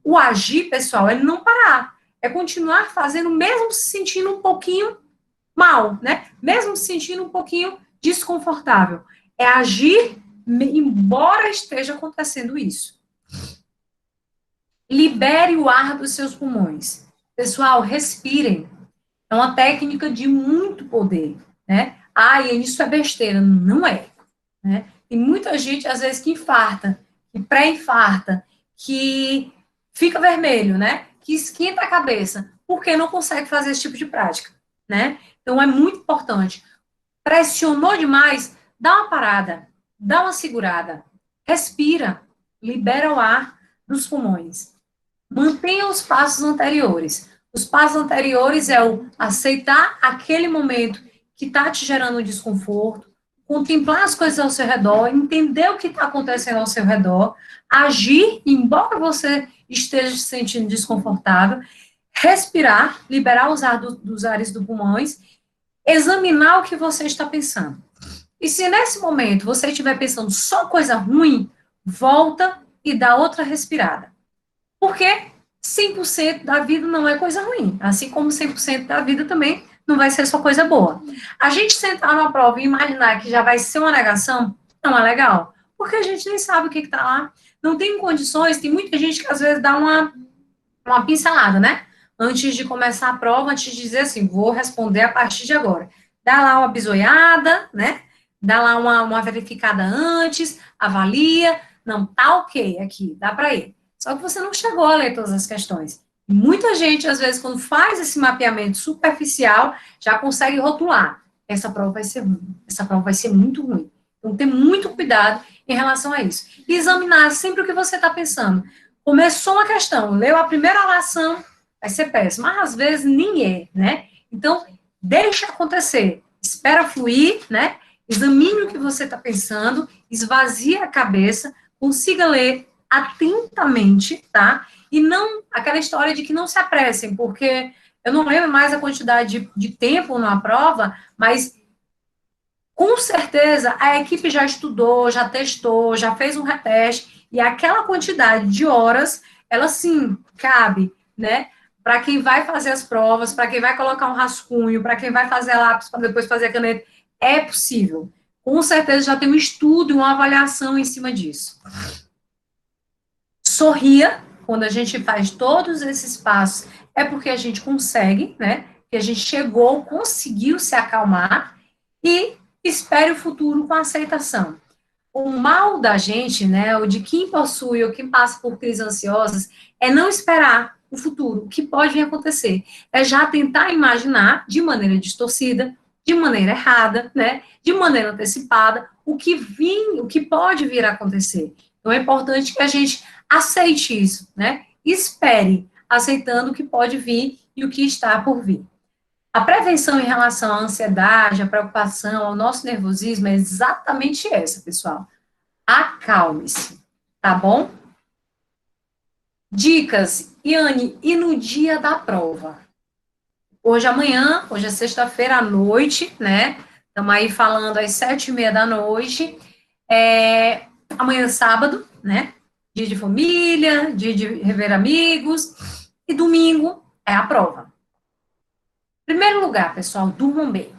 O agir, pessoal, é não parar, é continuar fazendo, mesmo se sentindo um pouquinho mal, né? Mesmo se sentindo um pouquinho desconfortável. É agir, embora esteja acontecendo isso. Libere o ar dos seus pulmões. Pessoal, respirem. É uma técnica de muito poder, né? Ah, e isso é besteira. Não é, né? Tem muita gente, às vezes, que infarta, que pré-infarta, que fica vermelho, né? Que esquenta a cabeça, porque não consegue fazer esse tipo de prática, né? Então, é muito importante. Pressionou demais, dá uma parada, dá uma segurada, respira, libera o ar dos pulmões. Mantenha os passos anteriores. Os passos anteriores é o aceitar aquele momento que está te gerando desconforto, contemplar as coisas ao seu redor, entender o que está acontecendo ao seu redor, agir, embora você esteja se sentindo desconfortável, respirar, liberar os ar dos ares dos pulmões, examinar o que você está pensando. E se nesse momento você estiver pensando só coisa ruim, volta e dá outra respirada. Porque 100% da vida não é coisa ruim, assim como 100% da vida também não vai ser só coisa boa. A gente sentar numa prova e imaginar que já vai ser uma negação, não é legal, porque a gente nem sabe o que está lá, não tem condições, tem muita gente que às vezes dá uma pincelada, né? Antes de começar a prova, antes de dizer assim, vou responder a partir de agora. Dá lá uma bisoiada, né? Dá lá uma verificada antes, avalia, não, tá ok aqui, dá para ir. Só que você não chegou a ler todas as questões. Muita gente, às vezes, quando faz esse mapeamento superficial, já consegue rotular. Essa prova vai ser ruim, essa prova vai ser muito ruim. Então, ter muito cuidado em relação a isso. E examinar sempre o que você está pensando. Começou uma questão, leu a primeira oração, vai ser péssimo. Mas, às vezes, nem é, né? Então, deixa acontecer. Espera fluir, né? Examine o que você está pensando, esvazie a cabeça, consiga ler atentamente, tá? E não aquela história de que não se apressem, porque eu não lembro mais a quantidade de tempo na prova, mas com certeza a equipe já estudou, já testou, já fez um reteste, e aquela quantidade de horas, ela sim cabe, né? Para quem vai fazer as provas, para quem vai colocar um rascunho, para quem vai fazer lápis para depois fazer a caneta, é possível. Com certeza já tem um estudo e uma avaliação em cima disso. Sorria quando a gente faz todos esses passos, é porque a gente consegue, né? Que a gente chegou, conseguiu se acalmar e espere o futuro com aceitação. O mal da gente, né, o de quem possui ou quem passa por crises ansiosas, é não esperar o futuro, o que pode vir a acontecer. É já tentar imaginar de maneira distorcida, de maneira errada, né, de maneira antecipada, o que pode vir a acontecer. Então, é importante que a gente aceite isso, né? Espere, aceitando o que pode vir e o que está por vir. A prevenção em relação à ansiedade, à preocupação, ao nosso nervosismo é exatamente essa, pessoal. Acalme-se, tá bom? Dicas, Iane, e no dia da prova? Hoje é sexta-feira à noite, né? Estamos aí falando às 7h30 da noite. Amanhã é sábado, né? Dia de família, dia de rever amigos. E domingo é a prova. Em primeiro lugar, pessoal, durmam bem.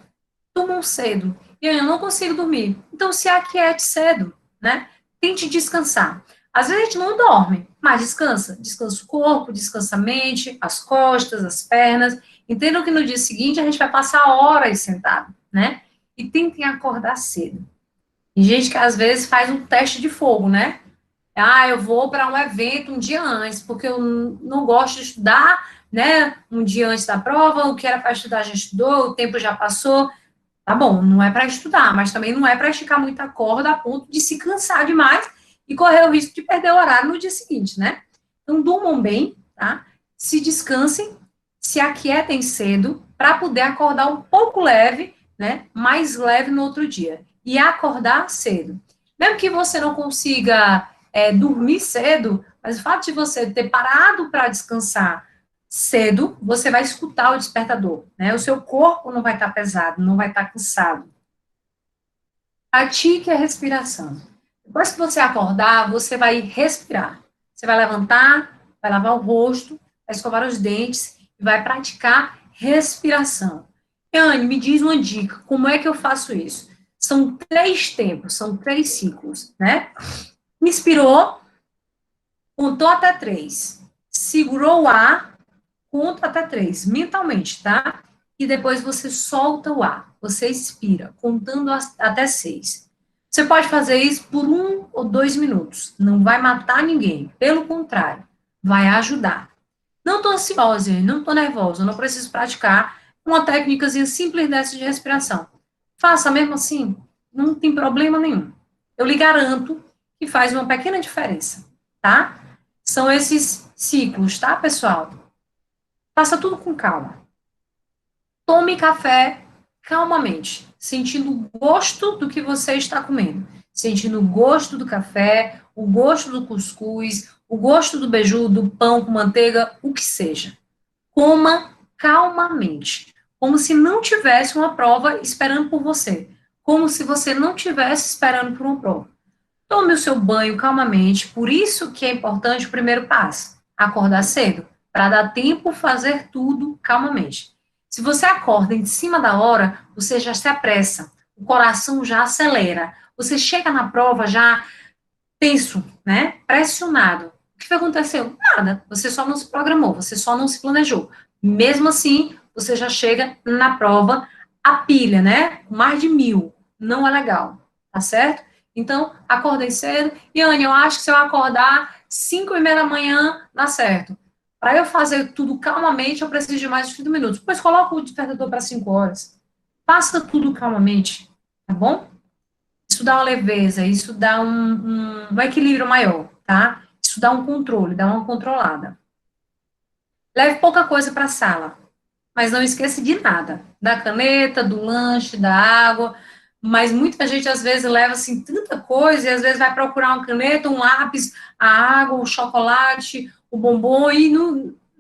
Durmam cedo. E eu não consigo dormir. Então, se aquiete cedo, né? Tente descansar. Às vezes a gente não dorme, mas descansa. Descansa o corpo, descansa a mente, as costas, as pernas. Entendam que no dia seguinte a gente vai passar horas sentado, né? E tentem acordar cedo. Tem gente que às vezes faz um teste de fogo, né? Ah, eu vou para um evento um dia antes, porque eu não gosto de estudar, né? Um dia antes da prova, o que era para estudar já estudou, o tempo já passou. Tá bom, não é para estudar, mas também não é para esticar muita corda a ponto de se cansar demais e correr o risco de perder o horário no dia seguinte, né? Então, durmam bem, tá? Se descansem, se aquietem cedo, para poder acordar um pouco leve, né? Mais leve no outro dia. E acordar cedo. Mesmo que você não consiga dormir cedo, mas o fato de você ter parado para descansar cedo, você vai escutar o despertador, né? O seu corpo não vai estar pesado, não vai estar cansado. Pratique a respiração. Depois que você acordar, você vai respirar. Você vai levantar, vai lavar o rosto, vai escovar os dentes e vai praticar respiração. Anne, me diz uma dica, como é que eu faço isso? São 3 tempos, são 3 ciclos, né? Inspirou, contou até 3. Segurou o ar, conta até 3, mentalmente, tá? E depois você solta o ar, você expira, contando até 6. Você pode fazer isso por 1 ou 2 minutos, não vai matar ninguém, pelo contrário, vai ajudar. Não estou ansiosa, não estou nervosa, não preciso praticar uma técnicazinha simples dessa de respiração. Faça mesmo assim, não tem problema nenhum. Eu lhe garanto que faz uma pequena diferença, tá? São esses ciclos, tá, pessoal? Faça tudo com calma. Tome café calmamente, sentindo o gosto do que você está comendo, sentindo o gosto do café, o gosto do cuscuz, o gosto do beiju, do pão com manteiga, o que seja. Coma calmamente, como se não tivesse uma prova esperando por você, como se você não tivesse esperando por uma prova. Tome o seu banho calmamente, por isso que é importante o primeiro passo, acordar cedo, para dar tempo fazer tudo calmamente. Se você acorda em cima da hora, você já se apressa, o coração já acelera, você chega na prova já tenso, né, pressionado. O que aconteceu? Nada, você só não se programou, você só não se planejou. Mesmo assim, você já chega na prova a pilha, né, com mais de 1000, não é legal, tá certo? Então, acordei cedo. E, Anne, eu acho que se eu acordar 5h30 da manhã, dá certo. Para eu fazer tudo calmamente, eu preciso de mais de 30 minutos. Pois coloca o despertador para 5 horas. Faça tudo calmamente, tá bom? Isso dá uma leveza, isso dá um equilíbrio maior, tá? Isso dá um controle, dá uma controlada. Leve pouca coisa para a sala, mas não esqueça de nada. Da caneta, do lanche, da água. Mas muita gente, às vezes, leva, assim, tanta coisa, e às vezes vai procurar uma caneta, um lápis, a água, o chocolate, o bombom, e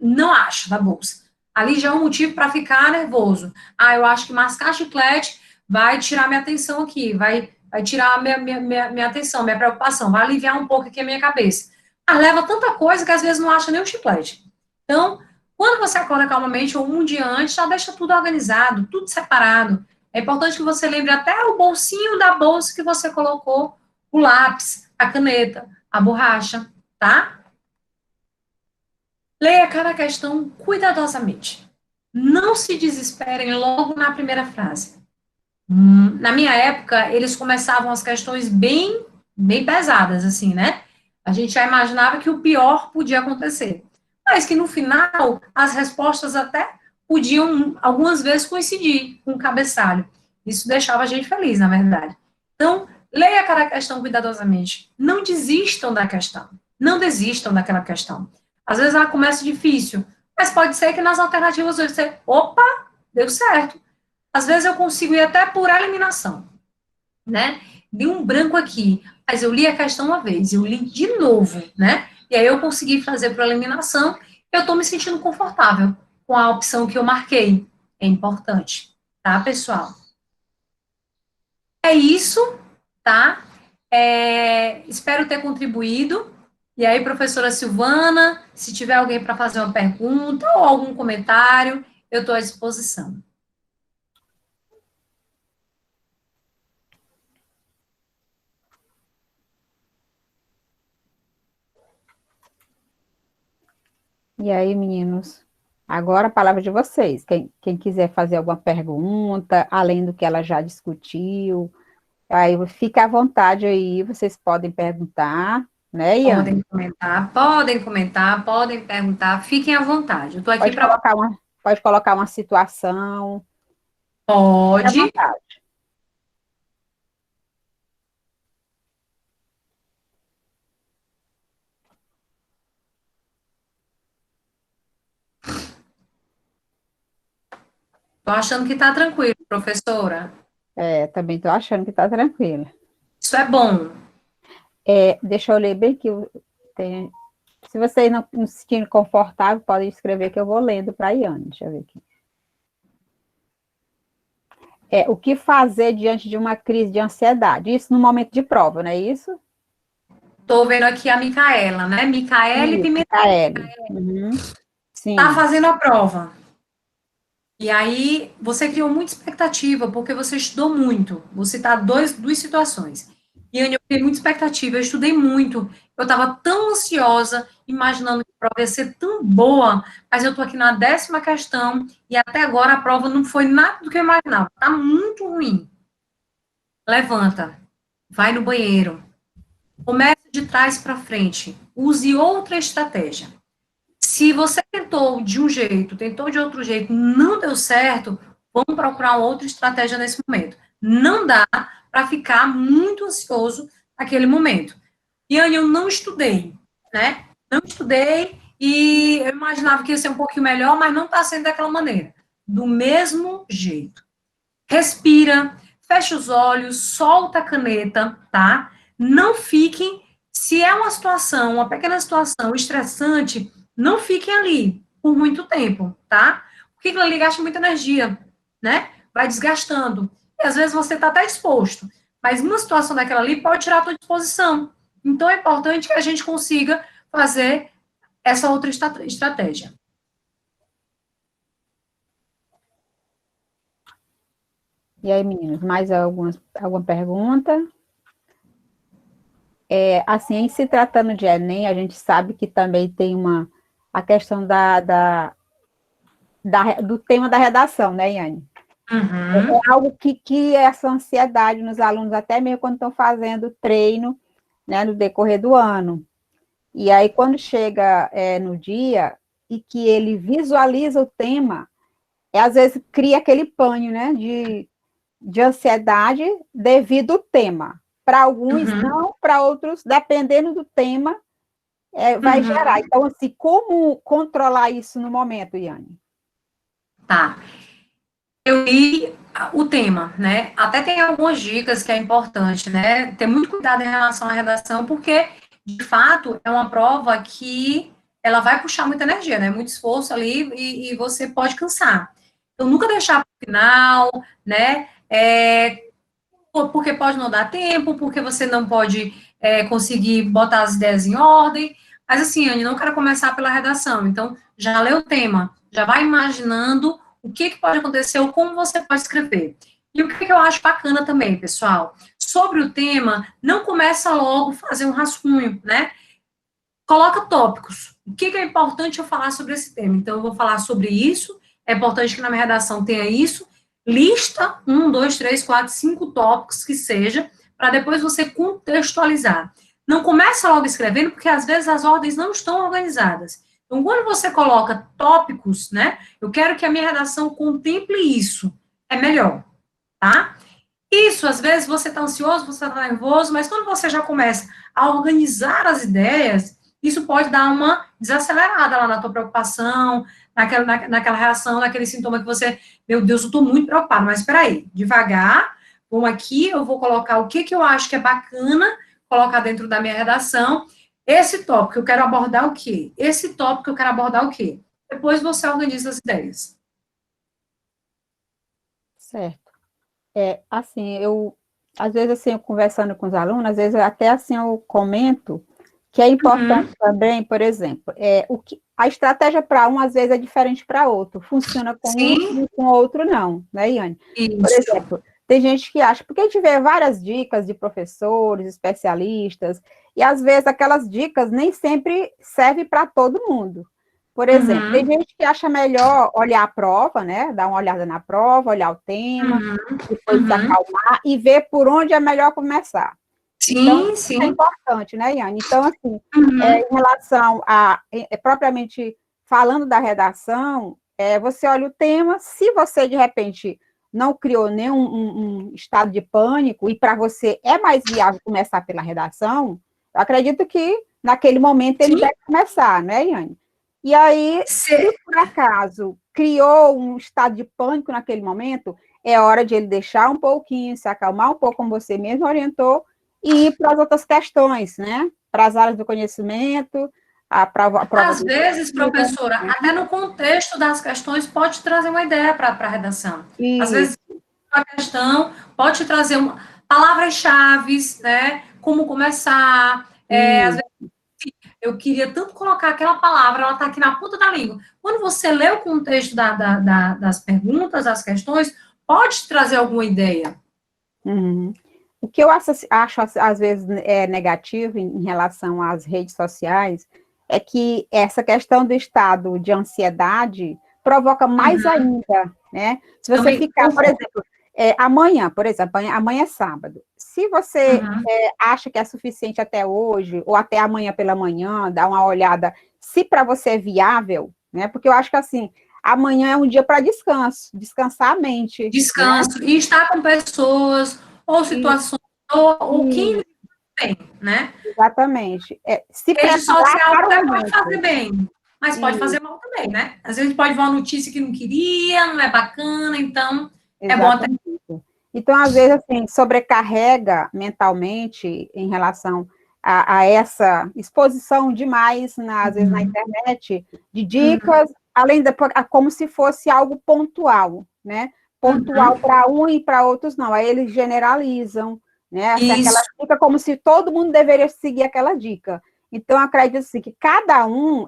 não acha na bolsa. Ali já é um motivo para ficar nervoso. Ah, eu acho que mascar chiclete vai tirar minha atenção aqui, vai tirar a minha atenção, minha preocupação, vai aliviar um pouco aqui a minha cabeça. Mas leva tanta coisa que às vezes não acha nem o chiclete. Então, quando você acorda calmamente, ou um dia antes, já deixa tudo organizado, tudo separado. É importante que você lembre até o bolsinho da bolsa que você colocou o lápis, a caneta, a borracha, tá? Leia cada questão cuidadosamente. Não se desesperem logo na primeira frase. Na minha época, eles começavam as questões bem pesadas, assim, né? A gente já imaginava que o pior podia acontecer. Mas que no final, as respostas até podiam, algumas vezes, coincidir com o cabeçalho. Isso deixava a gente feliz, na verdade. Então, leia cada questão cuidadosamente. Não desistam da questão. Não desistam daquela questão. Às vezes ela começa difícil, mas pode ser que nas alternativas você, opa, deu certo. Às vezes eu consigo ir até por eliminação, né? deu um branco aqui, mas eu li a questão uma vez, eu li de novo, né? E aí eu consegui fazer para eliminação, eu estou me sentindo confortável com a opção que eu marquei. É importante, tá, pessoal? É isso, tá? Espero ter contribuído. E aí, professora Silvana, se tiver alguém para fazer uma pergunta ou algum comentário, eu estou à disposição. E aí, meninos? Agora a palavra de vocês. Quem quiser fazer alguma pergunta, além do que ela já discutiu, aí fica à vontade aí, vocês podem perguntar, né, Iane? Podem comentar, podem perguntar, fiquem à vontade. Eu estou aqui para. Pode colocar uma situação. Fique à Pode. vontade. Estou achando que está tranquilo, professora. Também estou achando que está tranquilo. Isso é bom. Deixa eu ler bem que se vocês não se sentirem confortável, podem escrever que eu vou lendo para a Iane. Deixa eu ver aqui. O que fazer diante de uma crise de ansiedade? Isso no momento de prova, não é isso? Estou vendo aqui a Micaela, né? Micaele Pimentel. Uhum. Sim. Está fazendo a prova. E aí, você criou muita expectativa, porque você estudou muito. Vou citar duas situações. E eu criei muita expectativa, eu estudei muito. Eu estava tão ansiosa, imaginando que a prova ia ser tão boa, mas eu estou aqui na 10ª questão, e até agora a prova não foi nada do que eu imaginava. Está muito ruim. Levanta, vai no banheiro, comece de trás para frente, use outra estratégia. Se você tentou de um jeito, tentou de outro jeito, não deu certo, vamos procurar uma outra estratégia nesse momento. Não dá para ficar muito ansioso naquele momento. E eu não estudei, né? Não estudei e eu imaginava que ia ser um pouquinho melhor, mas não está sendo daquela maneira. Do mesmo jeito. Respira, fecha os olhos, solta a caneta, tá? Não fiquem, se é uma situação, uma pequena situação estressante, não fiquem ali por muito tempo, tá? Porque aquilo ali gasta muita energia, né? Vai desgastando. E às vezes você está até exposto, mas uma situação daquela ali pode tirar a tua disposição. Então é importante que a gente consiga fazer essa outra estratégia. E aí, meninos, mais alguma pergunta? Assim, em se tratando de Enem, a gente sabe que também tem a questão do tema da redação, né, Iane? Uhum. É algo que essa ansiedade nos alunos, até mesmo quando estão fazendo treino, né, no decorrer do ano. E aí, quando chega no dia e que ele visualiza o tema, às vezes cria aquele pânico, né, de ansiedade devido ao tema. Para alguns não, para outros, dependendo do tema, vai gerar. Então, assim, como controlar isso no momento, Iane? Tá. Eu li o tema, né? Até tem algumas dicas que é importante, né? Ter muito cuidado em relação à redação, porque, de fato, é uma prova que ela vai puxar muita energia, né? Muito esforço ali e você pode cansar. Então, nunca deixar para o final, né? Porque pode não dar tempo, porque você não pode conseguir botar as ideias em ordem. Mas, assim, Anne, não quero começar pela redação. Então, já lê o tema, já vai imaginando o que pode acontecer ou como você pode escrever. E o que eu acho bacana também, pessoal, sobre o tema, não começa logo a fazer um rascunho, né? Coloca tópicos. O que é importante eu falar sobre esse tema? Então, eu vou falar sobre isso, é importante que na minha redação tenha isso, lista 1, 2, 3, 4, 5 tópicos que seja, para depois você contextualizar. Não começa logo escrevendo, porque às vezes as ordens não estão organizadas. Então, quando você coloca tópicos, né, eu quero que a minha redação contemple isso, é melhor, tá? Isso, às vezes você está ansioso, você está nervoso, mas quando você já começa a organizar as ideias, isso pode dar uma desacelerada lá na tua preocupação, naquela reação, naquele sintoma que você, meu Deus, eu estou muito preocupado, mas espera aí, devagar, Bom, aqui eu vou colocar o que eu acho que é bacana colocar dentro da minha redação. Esse tópico eu quero abordar o quê? Esse tópico eu quero abordar o quê? Depois você organiza as ideias. Certo. Assim, às vezes, assim, eu conversando com os alunos, às vezes até assim eu comento que é importante também, por exemplo, a estratégia para um, às vezes, é diferente para outro. Funciona com um Sim, e com outro não, né, Iane? Por isso. exemplo, tem gente que acha, porque a gente vê várias dicas de professores, especialistas, e às vezes aquelas dicas nem sempre servem para todo mundo. Por exemplo, tem Uhum, gente que acha melhor olhar a prova, né? Dar uma olhada na prova, olhar o tema, uhum, depois se uhum. acalmar e ver por onde é melhor começar. Então, Sim, isso é sim. importante, né, Iane? Então, assim, Uhum. em relação propriamente falando da redação, você olha o tema, se você, de repente, não criou nenhum um estado de pânico, e para você é mais viável começar pela redação, eu acredito que, naquele momento, ele Sim. deve começar, né, Iane? E aí, se por acaso criou um estado de pânico naquele momento, é hora de ele deixar um pouquinho, se acalmar um pouco, como você mesmo orientou, e ir para as outras questões, né? Para as áreas do conhecimento, a prova Às do vezes, dia, professora, né? até no contexto das questões, pode trazer uma ideia para a redação. Às E vezes, a questão pode trazer palavras-chave, né? Como começar. Às e vezes, eu queria tanto colocar aquela palavra, ela está aqui na ponta da língua. Quando você lê o contexto das perguntas, das questões, pode trazer alguma ideia. uhum. O que eu acho às vezes negativo em relação às redes sociais é que essa questão do estado de ansiedade provoca mais Uhum. ainda, né? Se você Também ficar, por concordo. exemplo, amanhã, por exemplo, amanhã é sábado. Se você Uhum. acha que é suficiente até hoje, ou até amanhã pela manhã, dar uma olhada, se para você é viável, né? Porque eu acho que assim, amanhã é um dia para descanso, descansar a mente, né? Descanso e estar com pessoas ou E, situações ou quem e tem, né? exatamente. Se Rede preparar social para o até pode fazer momento. bem, mas pode E, fazer mal também, né? Às vezes pode ver uma notícia que não queria, não é bacana, então é bom até. exatamente. Então, às vezes, assim, sobrecarrega mentalmente em relação a essa exposição demais, às vezes, na Uhum. internet, de Uhum. dicas, como se fosse algo pontual, né? Pontual Uhum. para um e para outros não. Aí eles generalizam, né? Assim, aquela Isso, dica como se todo mundo deveria seguir aquela dica. Então, eu acredito assim, que cada um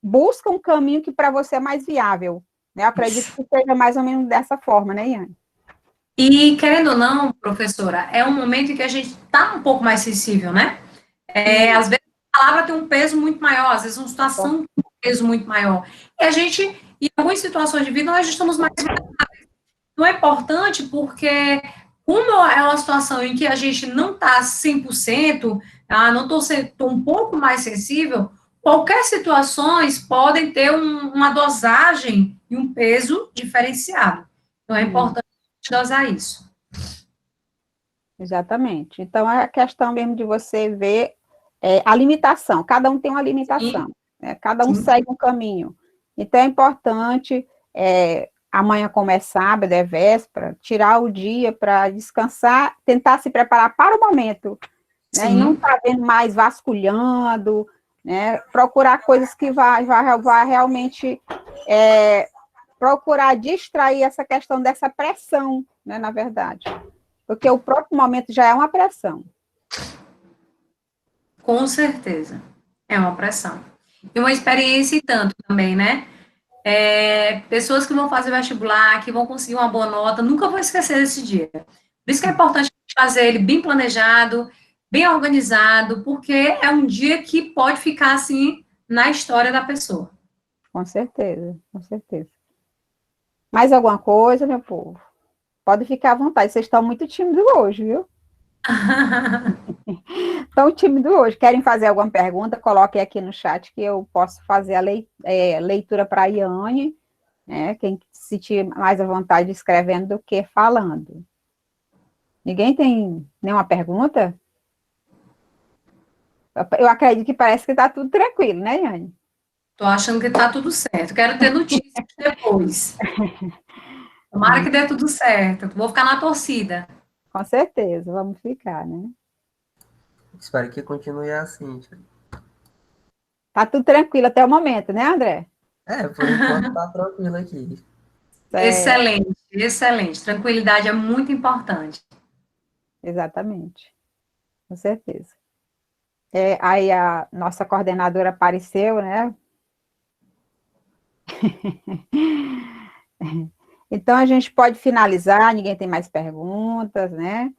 busca um caminho que para você é mais viável. Né? Eu acredito isso. que seja mais ou menos dessa forma, né, Iane? E, querendo ou não, professora, é um momento em que a gente está um pouco mais sensível, né? E, Às vezes a palavra tem um peso muito maior, às vezes uma ó, situação tem um peso muito maior. E a gente, em algumas situações de vida, nós estamos mais. Não é importante porque, como é uma situação em que a gente não está 100%, não estou um pouco mais sensível, qualquer situações podem ter uma dosagem e um peso diferenciado. Então, é importante dosar isso. exatamente. Então, é a questão mesmo de você ver a limitação. Cada um tem uma Sim, limitação, né? Cada um sim, segue um caminho. Então, é importante, amanhã como é sábado, é véspera, tirar o dia para descansar, tentar se preparar para o momento, né? E não sim. estar vendo mais vasculhando, né? Procurar coisas que vai realmente procurar distrair essa questão dessa pressão, né, na verdade. Porque o próprio momento já é uma pressão. Com certeza. É uma pressão. E uma experiência e tanto também, né? Pessoas que vão fazer vestibular, que vão conseguir uma boa nota, nunca vou esquecer desse dia. Por isso que é importante fazer ele bem planejado, bem organizado, porque é um dia que pode ficar assim na história da pessoa. Com certeza, com certeza. Mais alguma coisa, meu povo? Pode ficar à vontade. Vocês estão muito tímidos hoje, viu? Estão tímidos hoje. Querem fazer alguma pergunta? Coloquem aqui no chat que eu posso fazer a leitura para a Iane, né? Quem se sentir mais à vontade escrevendo do que falando. Ninguém tem nenhuma pergunta? Eu acredito que parece que está tudo tranquilo, né, Iane? Tô achando que tá tudo certo. Quero ter notícias depois. Tomara que dê tudo certo. Vou ficar na torcida. Com certeza, vamos ficar, né? Espero que continue assim, tia. Tá tudo tranquilo até o momento, né, André? Por enquanto tá tranquilo aqui. Excelente, excelente. Tranquilidade é muito importante. Exatamente, com certeza. Aí a nossa coordenadora apareceu, né? Então a gente pode finalizar, ninguém tem mais perguntas, né?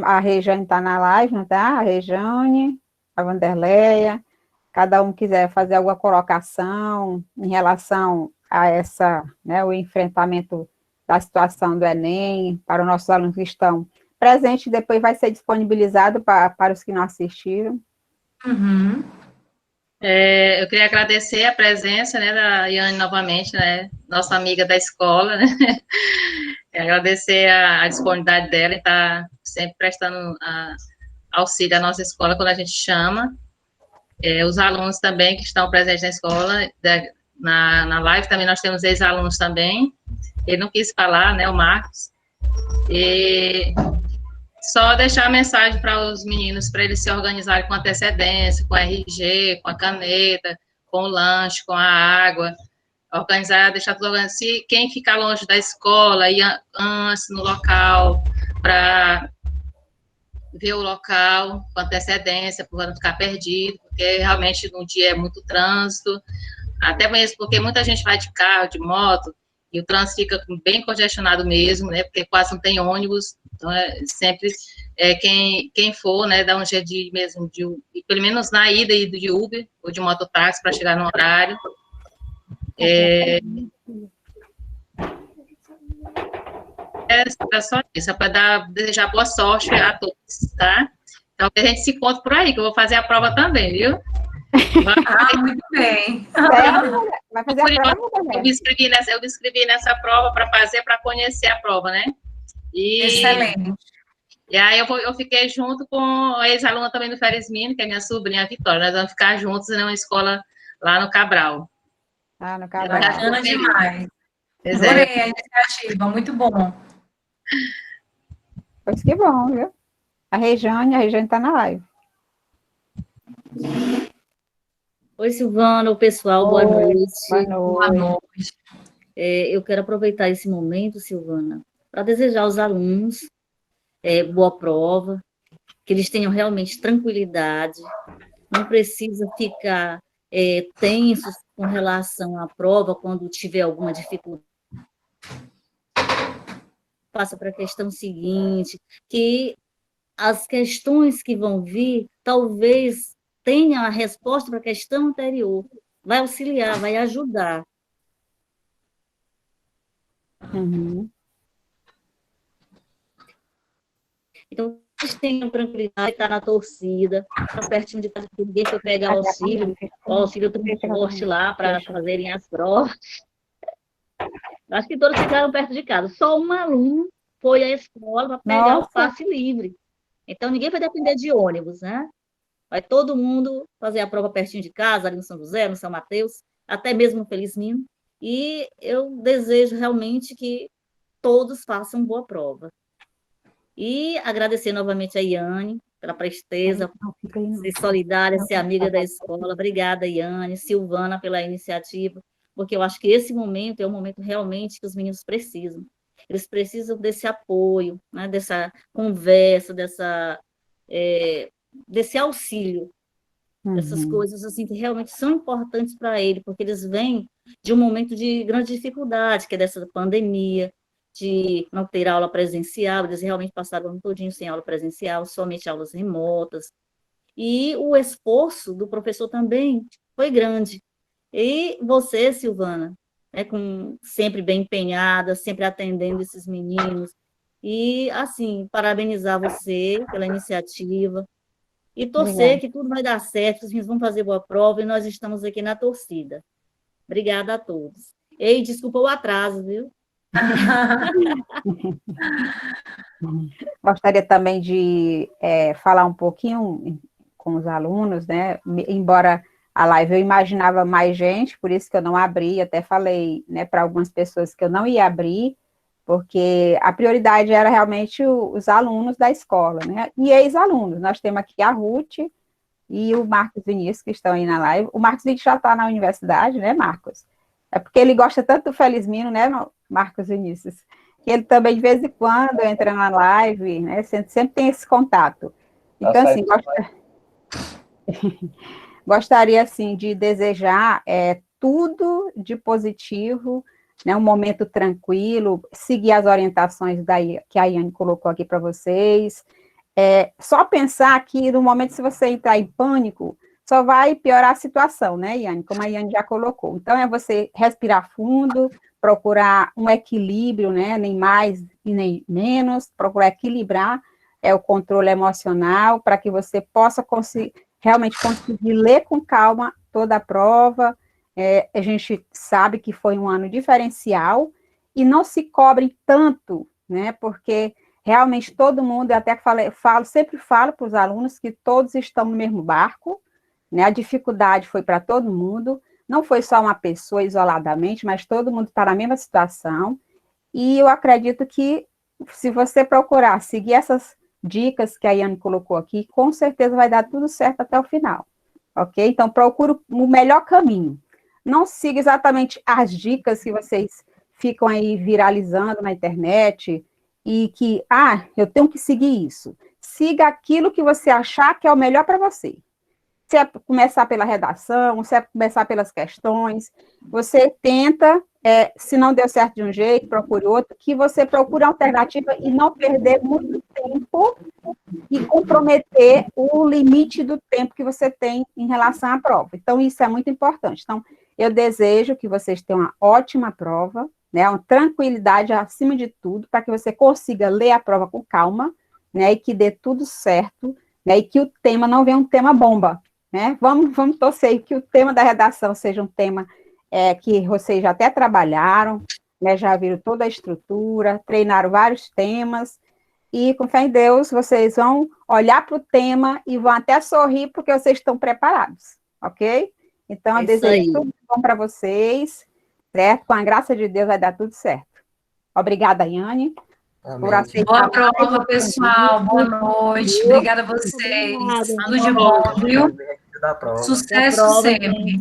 A Rejane está na live, não tá? A Rejane, a Vanderleia, cada um quiser fazer alguma colocação em relação a essa, né, o enfrentamento da situação do Enem, para os nossos alunos que estão presentes, depois vai ser disponibilizado para os que não assistiram. Uhum. Eu queria agradecer a presença, né, da Iane novamente, né, nossa amiga da escola, né, agradecer a disponibilidade dela e estar sempre prestando auxílio à nossa escola quando a gente chama. Os alunos também que estão presentes na escola, na live também nós temos ex-alunos também, ele não quis falar, né, o Marcos, e só deixar a mensagem para os meninos, para eles se organizarem com antecedência, com RG, com a caneta, com o lanche, com a água, organizar, deixar tudo organizado. Se quem ficar longe da escola, ir antes no local, para ver o local com antecedência, para não ficar perdido, porque realmente no dia é muito trânsito, até mesmo porque muita gente vai de carro, de moto, e o trânsito fica bem congestionado mesmo, né, porque quase não tem ônibus, então sempre quem for, né, dá um jeito de mesmo, pelo menos na ida de Uber ou de mototáxi para chegar no horário. É só isso, é para desejar boa sorte a todos, tá? Então, a gente se encontra por aí, que eu vou fazer a prova também, viu? Muito bem. Vai fazer a prova, eu me inscrevi nessa prova para conhecer a prova, né? Excelente. E aí eu fiquei junto com a ex-aluna também do Feresmino, que é minha sobrinha, a Vitória. Nós vamos ficar juntos numa escola lá no Cabral. No Cabral. Bacana demais. Adorei a iniciativa, muito bom. Pois que bom, viu? A Rejane está na live. Oi, Silvana, o pessoal, boa noite. Boa noite. Eu quero aproveitar esse momento, Silvana, para desejar aos alunos boa prova, que eles tenham realmente tranquilidade, não precisa ficar tensos com relação à prova quando tiver alguma dificuldade. Passa para a questão seguinte, que as questões que vão vir, talvez tenha a resposta para a questão anterior, vai auxiliar, vai ajudar. Uhum. Então, vocês tenham tranquilidade, está na torcida, está pertinho de casa, porque ninguém foi pegar o auxílio transporte lá para fazerem as provas. Acho que todos ficaram perto de casa. Só um aluno foi à escola para pegar o passe livre. Então, ninguém vai depender de ônibus, né? Vai todo mundo fazer a prova pertinho de casa, ali no São José, no São Mateus, até mesmo no Felizmino. E eu desejo realmente que todos façam boa prova. E agradecer novamente a Iane pela presteza, ser solidária, ser amiga da escola. Obrigada, Iane, Silvana, pela iniciativa, porque eu acho que esse momento é o momento realmente que os meninos precisam. Eles precisam desse apoio, né, dessa conversa, desse auxílio, dessas coisas assim que realmente são importantes para ele, porque eles vêm de um momento de grande dificuldade, que é dessa pandemia, de não ter aula presencial, eles realmente passaram o ano todinho sem aula presencial, somente aulas remotas, e o esforço do professor também foi grande. E você, Silvana, sempre bem empenhada, sempre atendendo esses meninos, e, assim, parabenizar você pela iniciativa, e torcer que tudo vai dar certo, que os meninos vão fazer boa prova, e nós estamos aqui na torcida. Obrigada a todos. Ei, desculpa o atraso, viu? Gostaria também de falar um pouquinho com os alunos, né? Embora a live eu imaginava mais gente, por isso que eu não abri, até falei, né, para algumas pessoas que eu não ia abrir, porque a prioridade era realmente os alunos da escola, né? E ex-alunos. Nós temos aqui a Ruth e o Marcos Vinícius, que estão aí na live. O Marcos Vinícius já está na universidade, né, Marcos? É porque ele gosta tanto do Felizmino, né, Marcos Vinícius? Que ele também, de vez em quando, entra na live, né? Sempre tem esse contato. Então, assim, gostaria, assim, de desejar tudo de positivo, né, um momento tranquilo, seguir as orientações que a Iane colocou aqui para vocês. Só pensar que no momento, se você entrar em pânico, só vai piorar a situação, né, Iane? Como a Iane já colocou. Então, é você respirar fundo, procurar um equilíbrio, né, nem mais e nem menos, procurar equilibrar o controle emocional para que você possa realmente conseguir ler com calma toda a prova. A gente sabe que foi um ano diferencial e não se cobre tanto, né, porque realmente todo mundo, eu até sempre falo para os alunos que todos estão no mesmo barco, né? A dificuldade foi para todo mundo, não foi só uma pessoa isoladamente, mas todo mundo está na mesma situação, e eu acredito que se você procurar seguir essas dicas que a Iane colocou aqui, com certeza vai dar tudo certo até o final, ok? Então, procure o melhor caminho. Não siga exatamente as dicas que vocês ficam aí viralizando na internet, e que, eu tenho que seguir isso. Siga aquilo que você achar que é o melhor para você. Se é começar pela redação, se é começar pelas questões, você tenta, se não deu certo de um jeito, procure outro, que você procure alternativa e não perder muito tempo e comprometer o limite do tempo que você tem em relação à prova. Então, isso é muito importante. Então, eu desejo que vocês tenham uma ótima prova, né, uma tranquilidade acima de tudo, para que você consiga ler a prova com calma, né, e que dê tudo certo, né, e que o tema não venha um tema bomba, né? Vamos torcer que o tema da redação seja um tema que vocês já até trabalharam, né, já viram toda a estrutura, treinaram vários temas, e com fé em Deus, vocês vão olhar para o tema e vão até sorrir, porque vocês estão preparados, ok? Então, eu desejo tudo de bom para vocês, certo? Com a graça de Deus vai dar tudo certo. Obrigada, Iane, por aceitar. Boa prova, pessoal. Boa noite. Obrigada a vocês. Tudo de bom, viu? Sucesso sempre.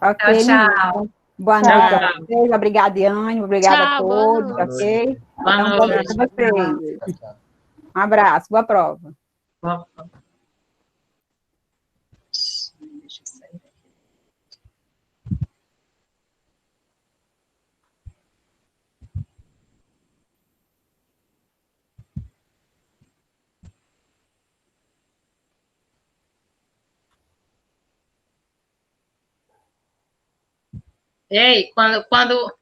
Ok, tchau. Boa noite a vocês. Obrigada, Iane. Obrigada a todos, ok? Boa Então, noite. com vocês. Um abraço, boa prova. Boa prova. Deixa eu sair. Ei, quando